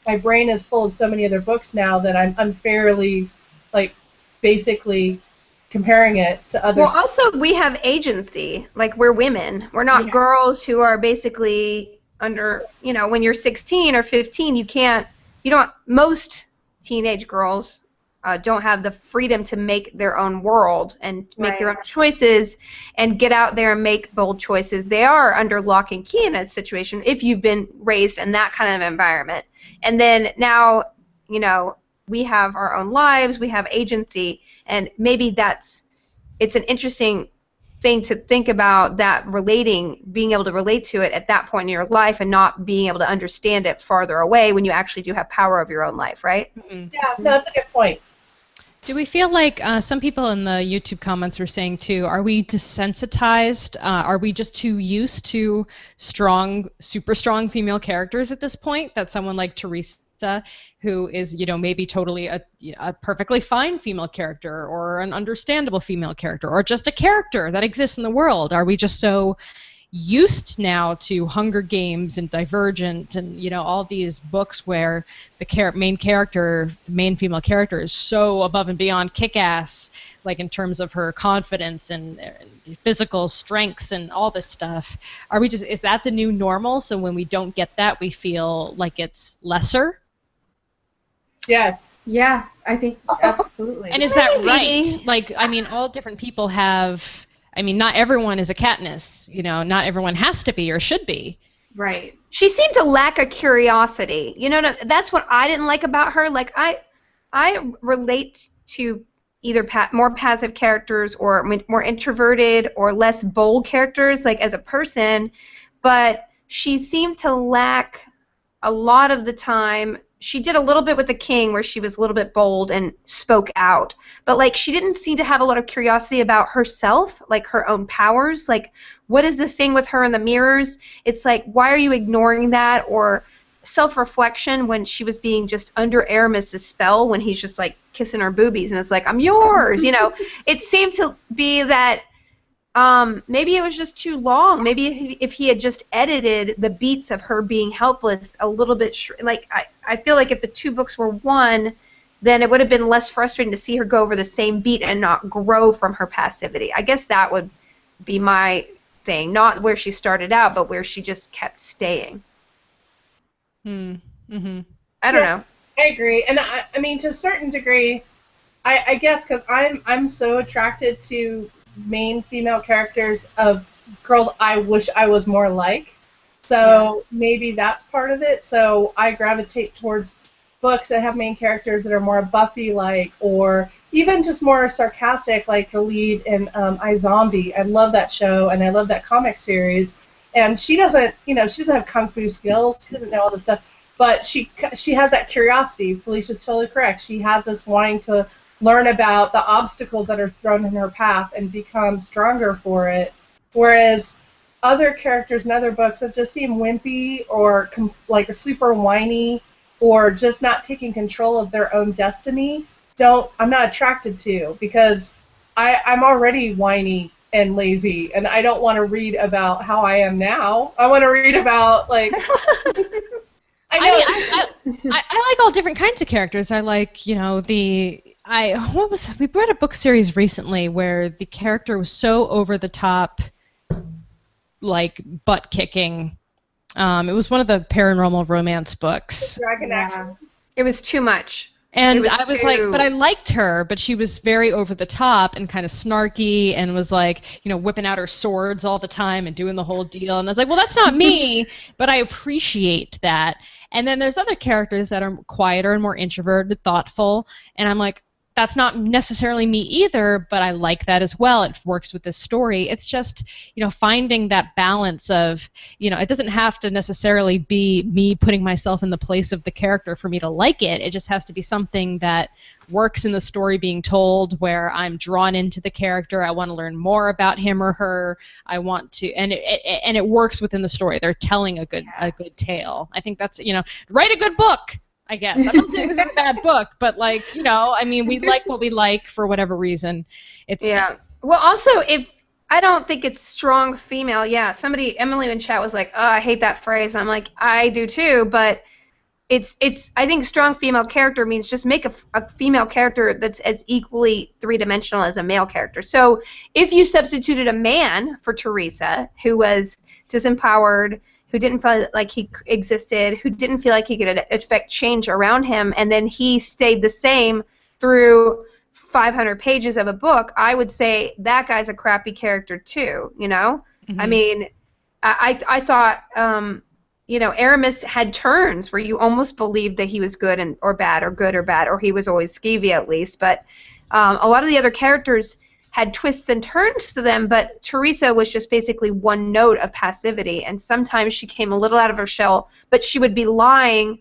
my brain is full of so many other books now that I'm unfairly, like, basically comparing it to others. Well, also, we have agency. Like, we're women. We're not girls who are basically under, when you're 16 or 15, most teenage girls don't have the freedom to make their own world and make their own choices and get out there and make bold choices. They are under lock and key in a situation if you've been raised in that kind of environment. And then now, we have our own lives, we have agency, and maybe it's an interesting thing to think about, that being able to relate to it at that point in your life and not being able to understand it farther away when you actually do have power of your own life, right? Yeah, no, that's a good point. Do we feel like some people in the YouTube comments were saying too, are we desensitized? Are we just too used to super strong female characters at this point, that someone like Teresa, who is, maybe totally a perfectly fine female character or an understandable female character or just a character that exists in the world, are we just so used now to Hunger Games and Divergent and, you know, all these books where the main character, the main female character, is so above and beyond kick-ass, like in terms of her confidence and physical strengths and all this stuff. Is that the new normal? So when we don't get that, we feel like it's lesser? Yes. Yeah, I think absolutely. And is that right? Like, I mean, all different people have, I mean, not everyone is a Katniss, you know, not everyone has to be or should be. Right. She seemed to lack a curiosity. You know, that's what I didn't like about her. Like, I relate to either more passive characters or more introverted or less bold characters, like as a person, but she seemed to lack a lot of the time. She did a little bit with the king where she was a little bit bold and spoke out, but like she didn't seem to have a lot of curiosity about herself, like her own powers. Like, what is the thing with her in the mirrors? It's like, why are you ignoring that? Or self-reflection when she was being just under Aramis's spell when he's just like kissing her boobies and it's like, I'm yours, you know. It seemed to be that maybe it was just too long. Maybe if he had just edited the beats of her being helpless a little bit, like I feel like if the two books were one, then it would have been less frustrating to see her go over the same beat and not grow from her passivity. I guess that would be my thing, not where she started out, but where she just kept staying. Mm-hmm. I don't know. I agree, and I mean, to a certain degree, I guess because I'm so attracted to main female characters of girls I wish I was more like. So maybe that's part of it. So I gravitate towards books that have main characters that are more Buffy-like, or even just more sarcastic, like the lead in iZombie. I love that show, and I love that comic series. And she doesn't, you know, she doesn't have kung fu skills. She doesn't know all this stuff. But she has that curiosity. Felicia's totally correct. She has this wanting to learn about the obstacles that are thrown in her path and become stronger for it. Whereas other characters in other books that just seem wimpy or like super whiny or just not taking control of their own destiny, I'm not attracted to, because I'm already whiny and lazy, and I don't want to read about how I am now. I want to read about, like... I like all different kinds of characters. I like, you know, we read a book series recently where the character was so over the top, like butt kicking. It was one of the paranormal romance books. Dragon Action. It was too much. And I was like, but I liked her, but she was very over the top and kind of snarky and was like, you know, whipping out her swords all the time and doing the whole deal. And I was like, well, that's not me, but I appreciate that. And then there's other characters that are quieter and more introverted, thoughtful, and I'm like, that's not necessarily me either, but I like that as well. It works with this story. It's just, you know, finding that balance of, you know, it doesn't have to necessarily be me putting myself in the place of the character for me to like it. It just has to be something that works in the story being told, where I'm drawn into the character. I want to learn more about him or her. I want to, and it works within the story. They're telling a good tale. I think that's, you know, write a good book. I guess. I'm not saying this is a bad book, but, like, you know, I mean, we like what we like for whatever reason. Well, also, if I don't think it's strong female. Yeah, Emily in chat was like, oh, I hate that phrase. I'm like, I do too, but it's. I think strong female character means just make a female character that's as equally three-dimensional as a male character. So if you substituted a man for Teresa, who was disempowered, who didn't feel like he existed, who didn't feel like he could affect change around him, and then he stayed the same through 500 pages of a book, I would say that guy's a crappy character too, you know? Mm-hmm. I mean, I thought, you know, Aramis had turns where you almost believed that he was good or bad, or he was always skeevy at least, but a lot of the other characters had twists and turns to them, but Teresa was just basically one note of passivity, and sometimes she came a little out of her shell, but she would be lying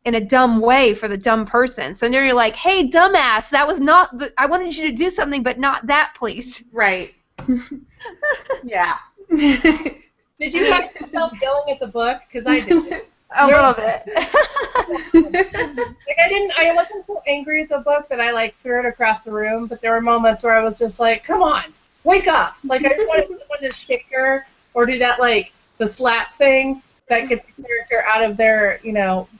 in a dumb way for the dumb person. So then you're like, hey, dumbass, that was not I wanted you to do something, but not that, please. Right. Yeah. Did you find yourself yelling at the book? Because I did. A little bit. Like, I wasn't so angry at the book that I, like, threw it across the room, but there were moments where I was just like, come on, wake up. Like, I just wanted someone to shake her or do that like the slap thing that gets the character out of their,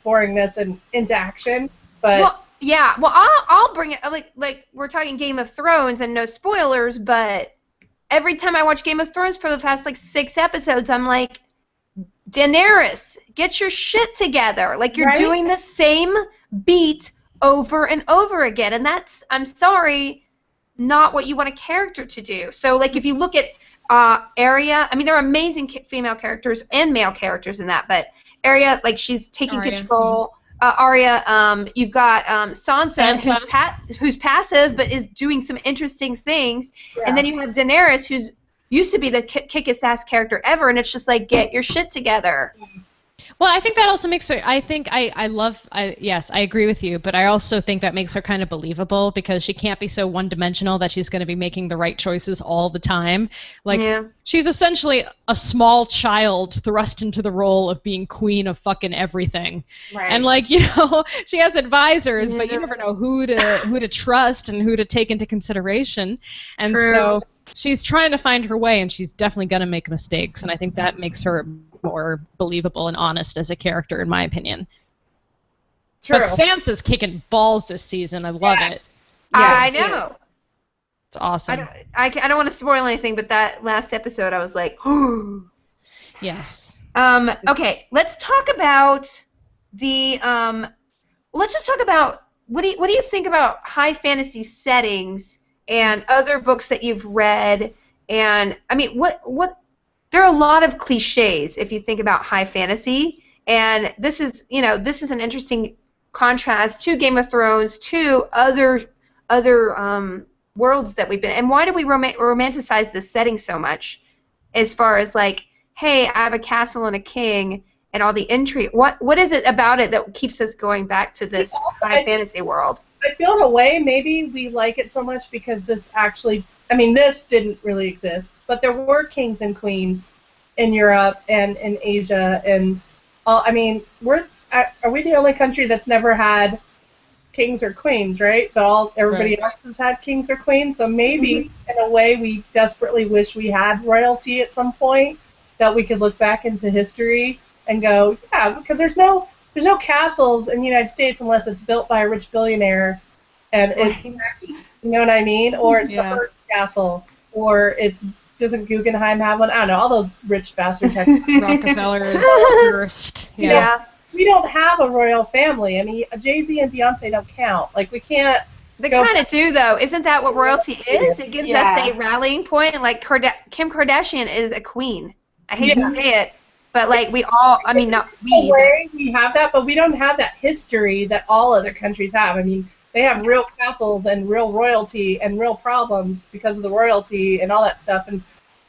boringness and into action. But Well, yeah. Well, I'll bring it like we're talking Game of Thrones and no spoilers, but every time I watch Game of Thrones for the past like 6 episodes, I'm like, Daenerys, get your shit together. Like you're Right? doing the same beat over and over again, and that's, I'm sorry, not what you want a character to do. So like if you look at Arya, I mean there are amazing female characters and male characters in that, but Arya, like she's taking Arya. control. Arya, you've got Sansa, who's passive but is doing some interesting things, and then you have Daenerys, who's used to be the kick-ass character ever, and it's just like, get your shit together. Well, I think that also makes her, yes, I agree with you, but I also think that makes her kind of believable because she can't be so one-dimensional that she's going to be making the right choices all the time. Like, she's essentially a small child thrust into the role of being queen of fucking everything. Right. And, like, she has advisors, but you never know who to trust and who to take into consideration. And so she's trying to find her way, and she's definitely going to make mistakes, and I think that makes her more believable and honest as a character, in my opinion. True. But Sansa's kicking balls this season. I love it. Yeah, I know. It's awesome. I don't want to spoil anything, but that last episode, I was like, yes. Okay, let's talk about the. Let's just talk about what do you think about high fantasy settings and other books that you've read? And I mean, what there are a lot of cliches if you think about high fantasy, and this is an interesting contrast to Game of Thrones, to other worlds that we've been. And why do we romanticize this setting so much? As far as like, hey, I have a castle and a king and all the intrigue. What is it about it that keeps us going back to this high fantasy world? I feel in a way maybe we like it so much because this actually, I mean, this didn't really exist, but there were kings and queens in Europe and in Asia, and I mean, are we the only country that's never had kings or queens, right? But everybody else has had kings or queens, so maybe in a way we desperately wish we had royalty at some point, that we could look back into history and go, yeah, because there's no castles in the United States unless it's built by a rich billionaire, and it's tacky, you know what I mean? Or it's the Hearst Castle, or doesn't Guggenheim have one? I don't know, all those rich bastard Rockefeller is first. Yeah. We don't have a royal family. I mean, Jay-Z and Beyonce don't count. Like, we can't. They kind of do, though. Isn't that what royalty is? It gives us a rallying point. Like, Kim Kardashian is a queen. I hate to say it, but, like, we all, I mean, not we. We have that, but we don't have that history that all other countries have. I mean, they have real castles and real royalty and real problems because of the royalty and all that stuff, and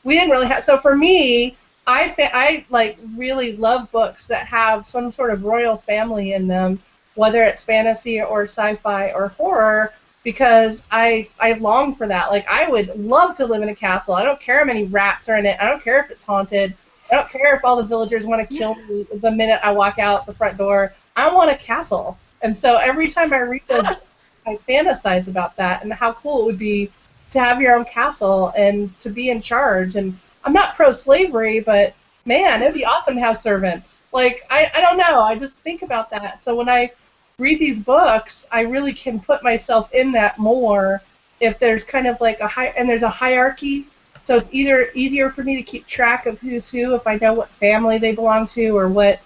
we didn't really have. So for me, I like really love books that have some sort of royal family in them, whether it's fantasy or sci-fi or horror, because I long for that. Like, I would love to live in a castle. I don't care how many rats are in it. I don't care if it's haunted. I don't care if all the villagers want to kill me the minute I walk out the front door. I want a castle. And so every time I read those books, I fantasize about that and how cool it would be to have your own castle and to be in charge. And I'm not pro-slavery, but, man, it'd be awesome to have servants. Like, I don't know. I just think about that. So when I read these books, I really can put myself in that more if there's kind of like there's a hierarchy. So it's either easier for me to keep track of who's who if I know what family they belong to or what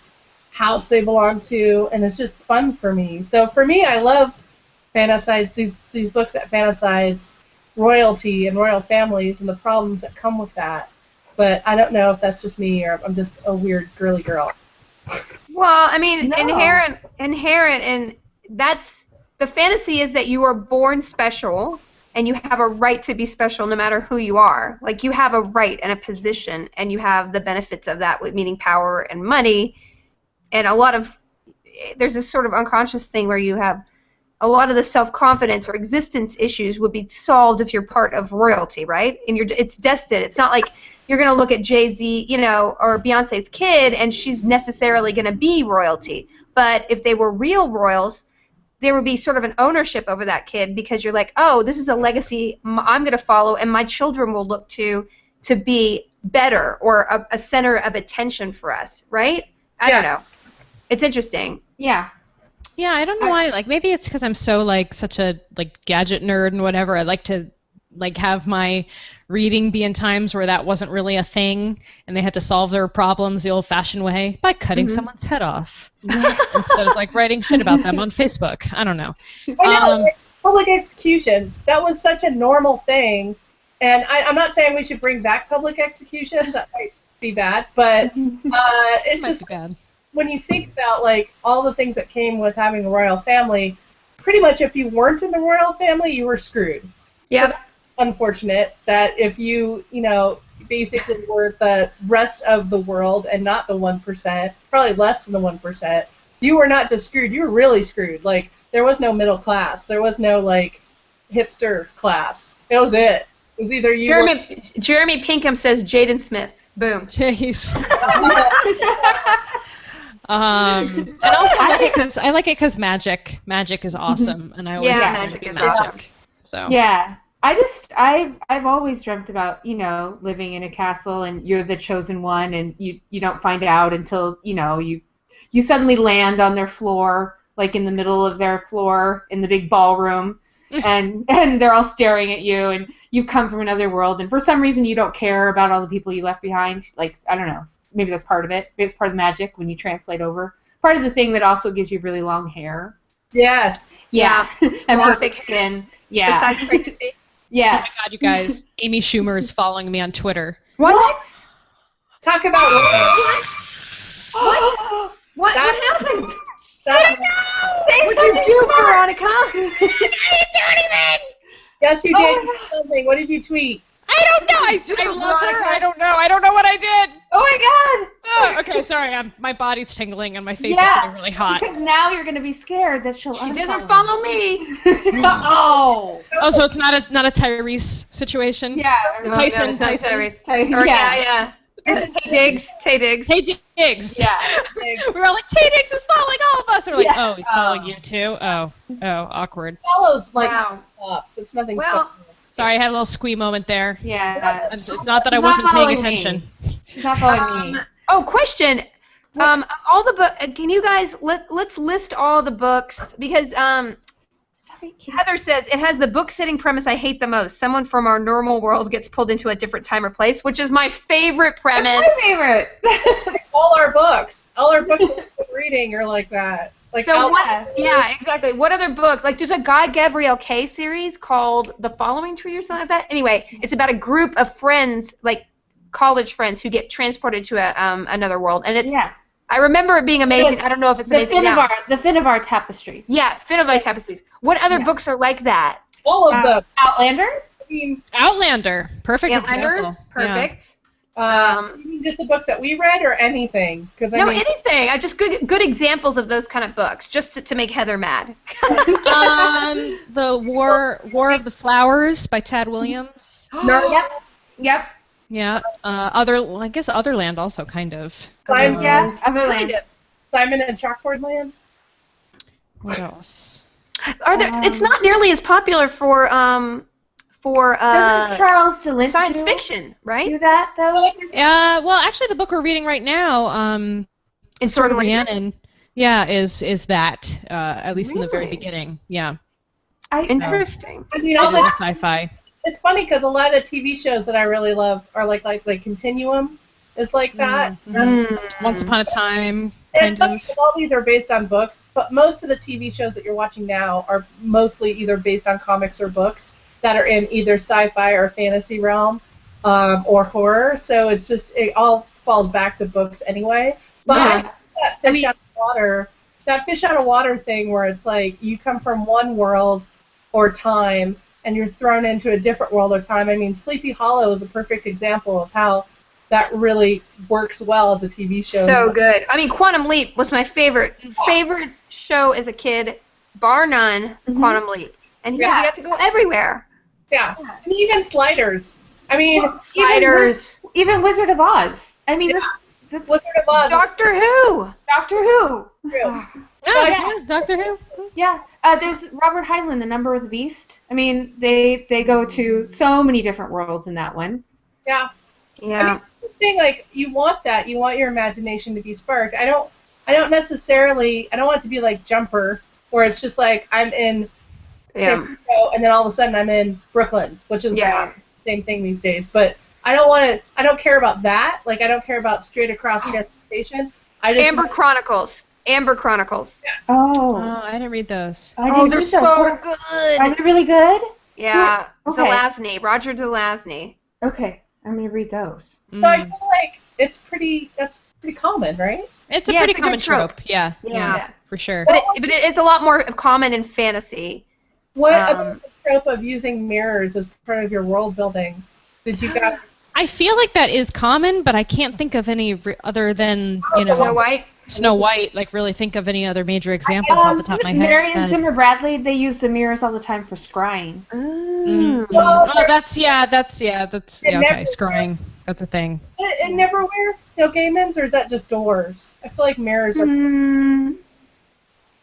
house they belong to, and it's just fun for me. So for me, I love these books that fantasize royalty and royal families and the problems that come with that. But I don't know if that's just me or I'm just a weird girly girl. Well, I mean, inherent, and that's the fantasy is that you are born special and you have a right to be special no matter who you are. Like, you have a right and a position, and you have the benefits of that, meaning power and money. And there's this sort of unconscious thing where you have a lot of the self-confidence or existence issues would be solved if you're part of royalty, right? And it's destined. It's not like you're going to look at Jay-Z, or Beyonce's kid, and she's necessarily going to be royalty. But if they were real royals, there would be sort of an ownership over that kid, because you're like, oh, this is a legacy I'm going to follow, and my children will look to be better or a center of attention for us, right? I don't know. It's interesting. Yeah. Yeah, I don't know why. Like, maybe it's because I'm so like such a like gadget nerd and whatever. I like to like have my reading be in times where that wasn't really a thing, and they had to solve their problems the old-fashioned way by cutting someone's head off instead of like writing shit about them on Facebook. I don't know. I know. Like, public executions. That was such a normal thing, and I'm not saying we should bring back public executions. That might be bad, but it's just bad. When you think about like all the things that came with having a royal family, pretty much if you weren't in the royal family, you were screwed. Yeah. So unfortunate that if you basically were the rest of the world and not the 1%, probably less than the 1%, you were not just screwed, you were really screwed. Like, there was no middle class. There was no, like, hipster class. It was it. It was either you Jeremy Pinkham says Jaden Smith. Boom. Jeez. And also I like it because magic is awesome, and I always want magic to do is magic. awesome. So Yeah. I've always dreamt about, living in a castle and you're the chosen one and you don't find out until, you suddenly land on their floor, like in the middle of their floor in the big ballroom, and they're all staring at you, and you've come from another world, and for some reason you don't care about all the people you left behind. Like, I don't know, maybe that's part of it. Maybe it's part of the magic when you translate over. Part of the thing that also gives you really long hair. Yes. Yeah. And perfect skin. Yeah. Besides pregnancy. Yes. Oh my God, you guys! Amy Schumer is following me on Twitter. What? Talk about What happened? That's, What'd you do, Veronica? I didn't do anything. yes, you did something. What did you tweet? I don't know. I love her. I don't know. I don't know what I did. Oh my God. Oh, okay, sorry. My body's tingling and my face is getting really hot. Because now you're going to be scared that she'll She doesn't follow me. Oh, so it's not a Tyrese situation. yeah. Tyson. Yeah. Tay Diggs. Hey Diggs. Yeah. We were all like, Tay Diggs is following all of us. We're like, Yeah. oh, he's following you too. Oh, awkward. Follows like Wow. pops. It's nothing Well, special. Sorry, I had a little squee moment there. Yeah. It's not that I She's wasn't not paying following me. attention. She's not following me. Oh, question. All the can you guys let's list all the books because Heather says it has the book setting premise I hate the most. Someone from our normal world gets pulled into a different time or place, which is my favorite premise. That's my favorite. All our books that we've been reading are like that. Like So yeah, exactly. What other books? Like there's a Guy Gavriel Kay series called The Following Tree or something like that. Anyway, it's about a group of friends, like college friends, who get transported to another world, and it's. Yeah. I remember it being amazing. I don't know if it's amazing now. The Finnevar Tapestry. Yeah, Finnevar Tapestries. What other books are like that? all of them. Outlander. I mean, Outlander. Perfect Outlander? example. Perfect. you mean just the books that we read or anything? Because I No, mean, anything. I just good examples of those kind of books, just to make Heather mad. The War of the Flowers by Tad Williams. Yep. Yeah. I guess Otherland also kind of. Simon, Otherland. Simon and Chalkboard Land. What else? Are there? It's not nearly as popular for Doesn't Charles DeLint science fiction, right? do that though? Well, actually, the book we're reading right now, In Sword of Rhiannon, is that at least in the very Really? beginning. Yeah. Interesting. I mean, It all is a the, sci-fi. it's funny because a lot of TV shows that I really love are like Continuum is like that. Once Upon a Time. And it's Kind funny of. 'cause all these are based on books, but most of the TV shows that you're watching now are mostly either based on comics or books that are in either sci-fi or fantasy realm or horror. So it's just it all falls back to books anyway. But I think that fish out of water thing where it's like you come from one world or time and you're thrown into a different world or time. I mean, Sleepy Hollow is a perfect example of how that really works well as a TV show. So good. I mean, Quantum Leap was my favorite show as a kid, bar none. Quantum Leap, and he got to go everywhere. Yeah. And even Sliders. I mean, Sliders. Even Wizard of Oz. I mean, this Wizard of Oz. Doctor Who. Doctor Who. True. Yeah, Doctor Who. Yeah. There's Robert Heinlein, The Number of the Beast. I mean, they go to so many different worlds in that one. Yeah. Yeah. I mean, the thing, like, you want that. You want your imagination to be sparked. I don't necessarily. I don't want it to be like Jumper, where it's just like I'm in San Francisco, and then all of a sudden I'm in Brooklyn, which is the same thing these days. But I don't want to. I don't care about that. Like, I don't care about straight across transportation. I just Amber Chronicles. Amber Chronicles. Yeah. Oh, I didn't read those. They're so good. Are they really good? Yeah. Okay. Zelazny. Roger Zelazny. Okay, I'm gonna read those. So I feel like that's pretty common, right? It's a pretty good common trope. Yeah, Yeah. for sure. But it is a lot more common in fantasy. What about the trope of using mirrors as part of your world building? Did you guys? I feel like that is common, but I can't think of any other than, Snow White. Snow White, like really think of any other major examples off the top of my head. Mary and Zimmer Bradley, they use the mirrors all the time for scrying. Oh, that's okay, scrying. That's a thing. In Neverwhere, no Gaimans, or is that just doors? I feel like mirrors are.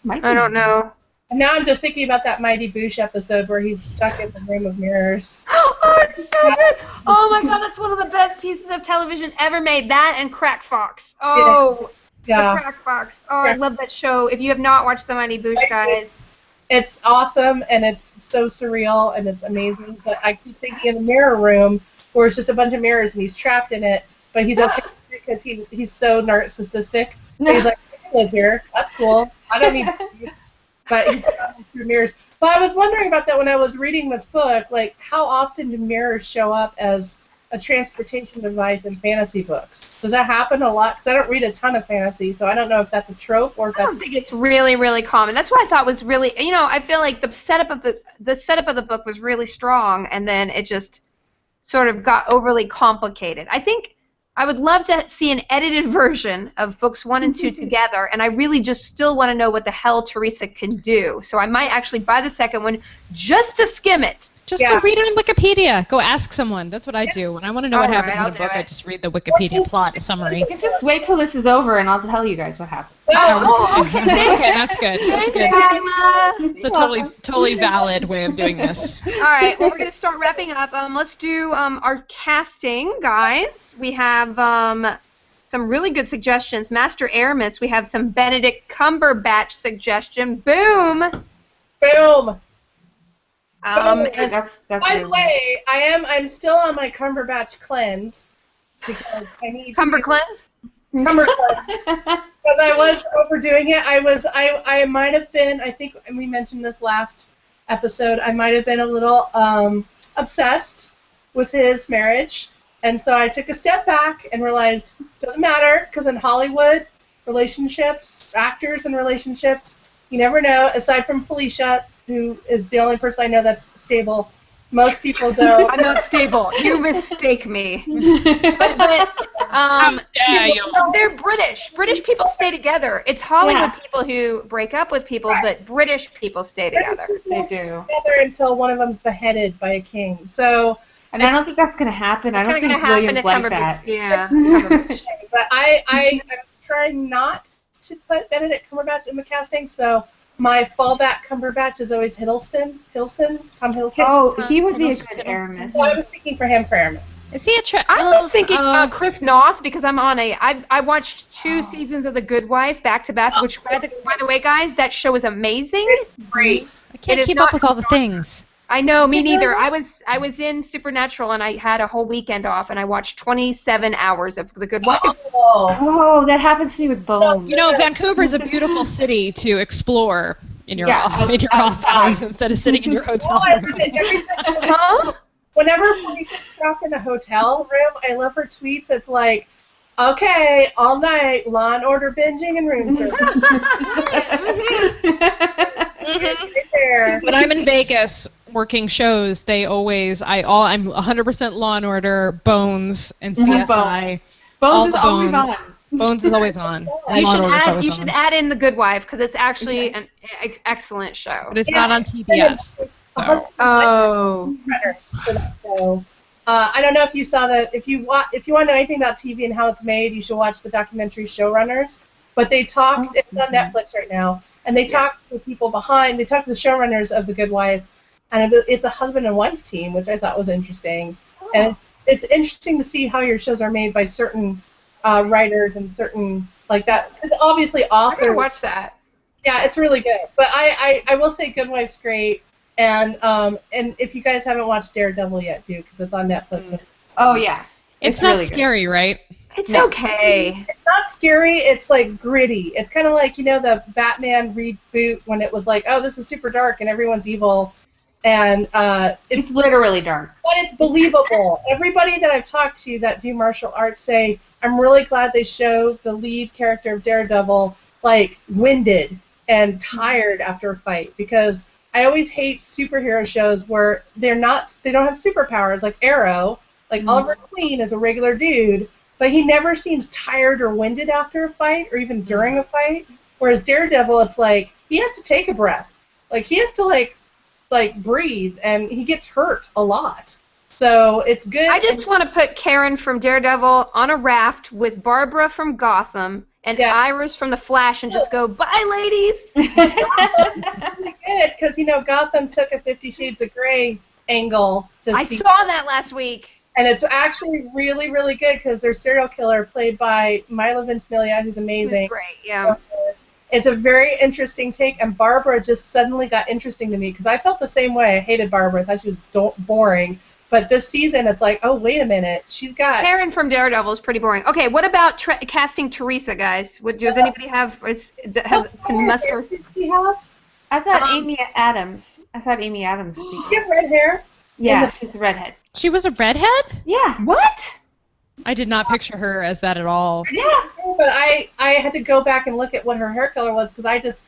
I don't know. And now I'm just thinking about that Mighty Boosh episode where he's stuck in the room of mirrors. Oh, it's so good. Oh my God, that's one of the best pieces of television ever made. That and Crack Fox. Oh. Yeah. The Crack Fox. Oh, I love that show. If you have not watched The Mighty Boosh, guys. It's awesome, and it's so surreal, and it's amazing. But I keep thinking in the mirror room, where it's just a bunch of mirrors, and he's trapped in it, but he's okay because he's so narcissistic. He's like, I can live here. That's cool. I don't need to. But he's traveling through mirrors. But I was wondering about that when I was reading this book. Like, how often do mirrors show up as a transportation device in fantasy books? Does that happen a lot? Because I don't read a ton of fantasy, so I don't know if that's a trope or if that's. I don't think it's really, really common. That's what I thought was really, I feel like the setup of the book was really strong, and then it just sort of got overly complicated. I think I would love to see an edited version of books 1 and 2 together, and I really just still want to know what the hell Teresa can do. So I might actually buy the second one just to skim it. Just go read it on Wikipedia. Go ask someone. That's what I do. When I want to know what happens in a book, I just read the Wikipedia plot summary. You can just wait till this is over, and I'll tell you guys what happens. Okay. Okay, that's good. That's Thanks, good. Kyla. It's a totally valid way of doing this. All right, well, we're going to start wrapping up. Let's do our casting, guys. We have some really good suggestions. Master Aramis, we have some Benedict Cumberbatch suggestion. Boom! Boom! And that's by the way, I'm still on my Cumberbatch cleanse because I need Cumber cleanse? Cumber cleanse because I was overdoing it. I might have been. I think we mentioned this last episode. I might have been a little obsessed with his marriage, and so I took a step back and realized it doesn't matter because in Hollywood, relationships, actors and relationships, you never know. Aside from Felicia, who is the only person I know that's stable. Most people don't. I'm not stable. You mistake me. They're British. British people stay together. It's Hollywood people who break up with people, but British people stay together. They do. Together until one of them's beheaded by a king. So. And I don't think that's going to happen. I don't think William's like that. Yeah. But I was trying not to put Benedict Cumberbatch in the casting, so my fallback Cumberbatch is always Tom Hiddleston. Oh, he would be a good Aramis. So I was thinking for him for Aramis. Is he a I was thinking Chris Noth because I watched 2 seasons of The Good Wife back to back, which by the way, guys, that show is amazing. It's great. I can't keep up with all the things. I know, me neither. I was in Supernatural and I had a whole weekend off and I watched 27 hours of The Good Wife. Oh, that happens to me with Bones. You know, Vancouver is a beautiful city to explore in your off hours instead of sitting in your hotel room. Whenever Felicia's trapped in a hotel room, I love her tweets. It's like, okay, all night, Law and Order binging and room service. Right there. When I'm in Vegas working shows, I'm 100% Law and Order, Bones, and CSI. Bones is always on. Bones is always on. You should add in The Good Wife because it's actually an excellent show. But it's not on TBS. So. Oh. So, I don't know if you saw that. If you want to know anything about TV and how it's made, you should watch the documentary Showrunners. But they talked. It's on Netflix right now, and they talked to the people behind. They talked to the showrunners of The Good Wife, and it's a husband and wife team, which I thought was interesting. And it's interesting to see how your shows are made by certain writers and certain like that. Because obviously I gotta authors. watch that. Yeah, it's really good. But I will say Good Wife's great. And if you guys haven't watched Daredevil yet, do because it's on Netflix. Oh yeah. It's not really good. scary, right? It's No. okay. It's not scary. It's like gritty. It's kind of like the Batman reboot when it was like, oh, this is super dark and everyone's evil, and It's literally dark. but it's believable. Everybody that I've talked to that do martial arts say, I'm really glad they show the lead character of Daredevil like winded and tired after a fight, because I always hate superhero shows where they don't have superpowers like Arrow. Like Oliver Queen is a regular dude, but he never seems tired or winded after a fight or even during a fight. Whereas Daredevil, it's like he has to take a breath. Like he has to like breathe, and he gets hurt a lot. So it's good. I just want to put Karen from Daredevil on a raft with Barbara from Gotham and Iris from The Flash and just go, bye, ladies. It's really good because Gotham took a 50 Shades of Grey angle this I season. saw that last week. And it's actually really, really good because their serial killer, played by Milo Ventimiglia, who's amazing. It was great, yeah. It's a very interesting take, and Barbara just suddenly got interesting to me because I felt the same way. I hated Barbara. I thought she was boring. But this season, it's like, oh, wait a minute. She's got... Karen from Daredevil is pretty boring. Okay, what about casting Teresa, guys? Does anybody have... can muster... Did she have? I thought Amy Adams. would be She had red hair. Yeah, she's a redhead. She was a redhead? Yeah. What? I did not picture her as that at all. Yeah, but I had to go back and look at what her hair color was because I just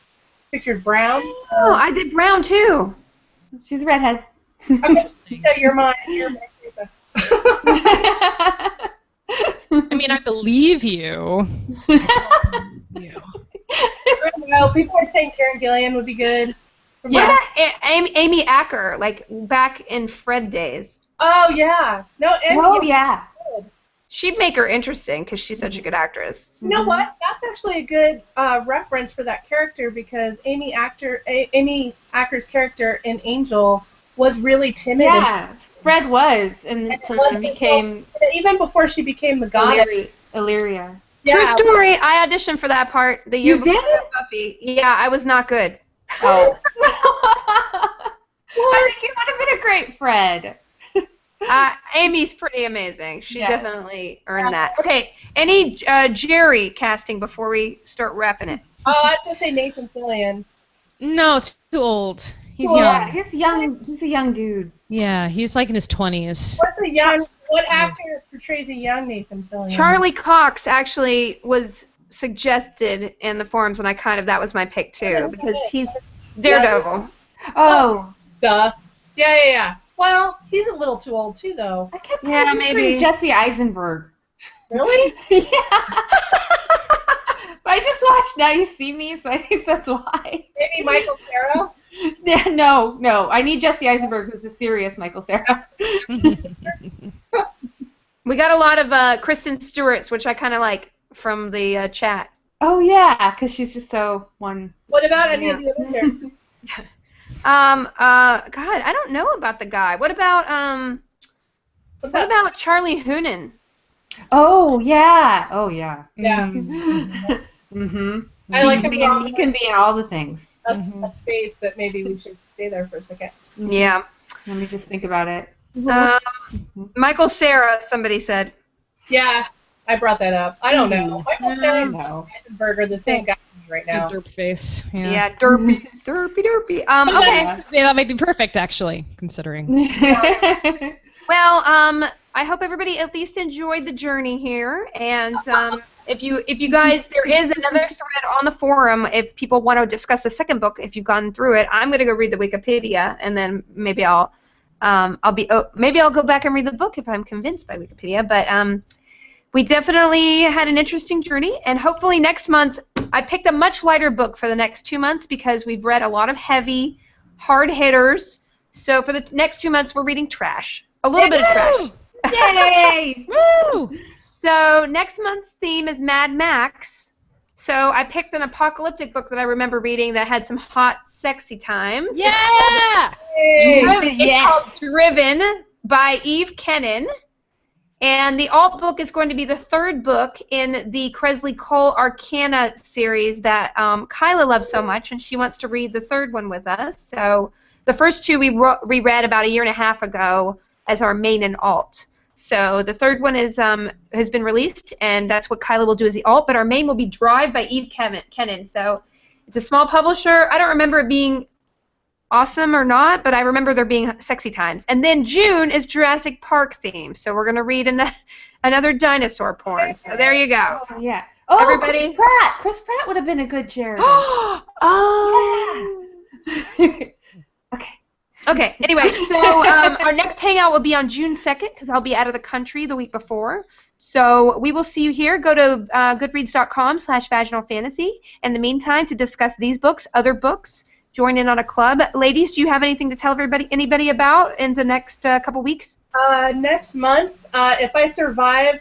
pictured brown. Oh, I did brown, too. She's a redhead. Okay, so you're my Teresa. I mean, I believe you. Well, people are saying Karen Gillian would be good. What about Amy Acker, like back in Fred days? Oh, yeah. No, yeah. Good. She'd make her interesting because she's such a good actress. You know what? That's actually a good reference for that character because Amy Acker's character in Angel was really timid. Yeah, Fred was until she became... Even before she became the goddess. Illyria. Yeah. True story. I auditioned for that part the year before did? Buffy. Yeah, I was not good. Oh. I think you would have been a great Fred. Amy's pretty amazing. She definitely earned that. Okay, any Jerry casting before we start wrapping it? Oh, I was going to say Nathan Fillion. No, it's too old. He's young. young. He's a young dude. Yeah, he's like in his 20s. What actor portrays a young Nathan Fillion? Charlie Cox actually was suggested in the forums, and that was my pick too because he's Daredevil. Oh. Duh. Yeah. Well, he's a little too old too, though. I kept maybe Jesse Eisenberg. Really? Yeah. I just watched Now You See Me, so I think that's why. Maybe Michael Cera? Yeah, no. I need Jesse Eisenberg, who's a serious Michael Cera. We got a lot of Kristen Stewart's, which I kind of like from the chat. Oh yeah, because she's just so one. What about any of the other characters? God, I don't know about the guy. What about what about Charlie Hunnam? Oh yeah. Yeah. Mm-hmm. I like him. He can be in all the things. That's a space that maybe we should stay there for a second. Yeah. Let me just think about it. Michael Cera, somebody said. Yeah, I brought that up. I don't know. Michael Cera and No. Eisenberg are the same guy right now. Derp face. Yeah, derpy. Okay. Yeah, that might be perfect, actually, considering. Well, I hope everybody at least enjoyed the journey here, and if you guys, there is another thread on the forum if people want to discuss the second book. If you've gone through it, I'm gonna go read the Wikipedia, and then maybe I'll go back and read the book if I'm convinced by Wikipedia. But we definitely had an interesting journey, and hopefully next month I picked a much lighter book for the next 2 months because we've read a lot of heavy, hard hitters. So for the next 2 months we're reading trash, a little bit of trash. Yay! Woo! So next month's theme is Mad Max. So I picked an apocalyptic book that I remember reading that had some hot, sexy times. Yeah! It's called Driven by Eve Kennan. And the alt book is going to be the third book in the Kresley Cole Arcana series that Kyla loves so much, and she wants to read the third one with us. So the first two we reread about a year and a half ago as our main and alt. So the third one is has been released, and that's what Kyla will do as the alt, but our main will be Drive by Eve Kennan. So it's a small publisher. I don't remember it being awesome or not, but I remember there being sexy times. And then June is Jurassic Park theme, so we're going to read another dinosaur porn. So there you go. Oh, yeah. Oh, Everybody. Chris Pratt. Chris Pratt would have been a good Jeremy. Oh. Okay. Okay, anyway, so our next hangout will be on June 2nd because I'll be out of the country the week before. So we will see you here. Go to goodreads.com/vaginalfantasy in the meantime to discuss these books, other books, join in on a club. Ladies, do you have anything to tell anybody about in the next couple weeks? Next month, if I survive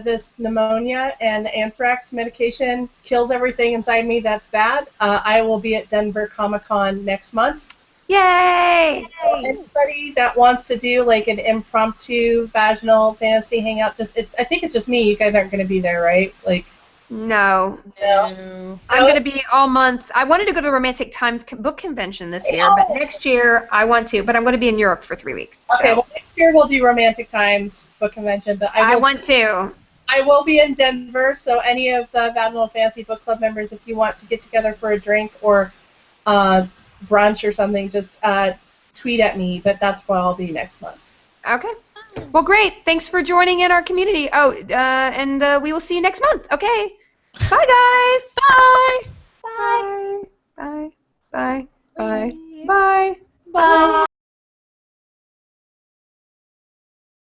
this pneumonia and anthrax medication kills everything inside me that's bad, I will be at Denver Comic-Con next month. Yay! Anybody that wants to do like an impromptu vaginal fantasy hangout, I think it's just me. You guys aren't going to be there, right? Like, no. No. I'm going to be all month. I wanted to go to the Romantic Times book convention this year, but next year I want to. But I'm going to be in Europe for 3 weeks. Okay, so. well, next year we'll do Romantic Times book convention, but I want to. I will be in Denver, so any of the Vaginal Fantasy Book Club members, if you want to get together for a drink or brunch or something, just tweet at me, but that's where I'll be next month. Okay. Well, great. Thanks for joining in our community. Oh, and we will see you next month. Okay. Bye, guys. Bye. Bye. Bye. Bye. Bye. Bye. Bye.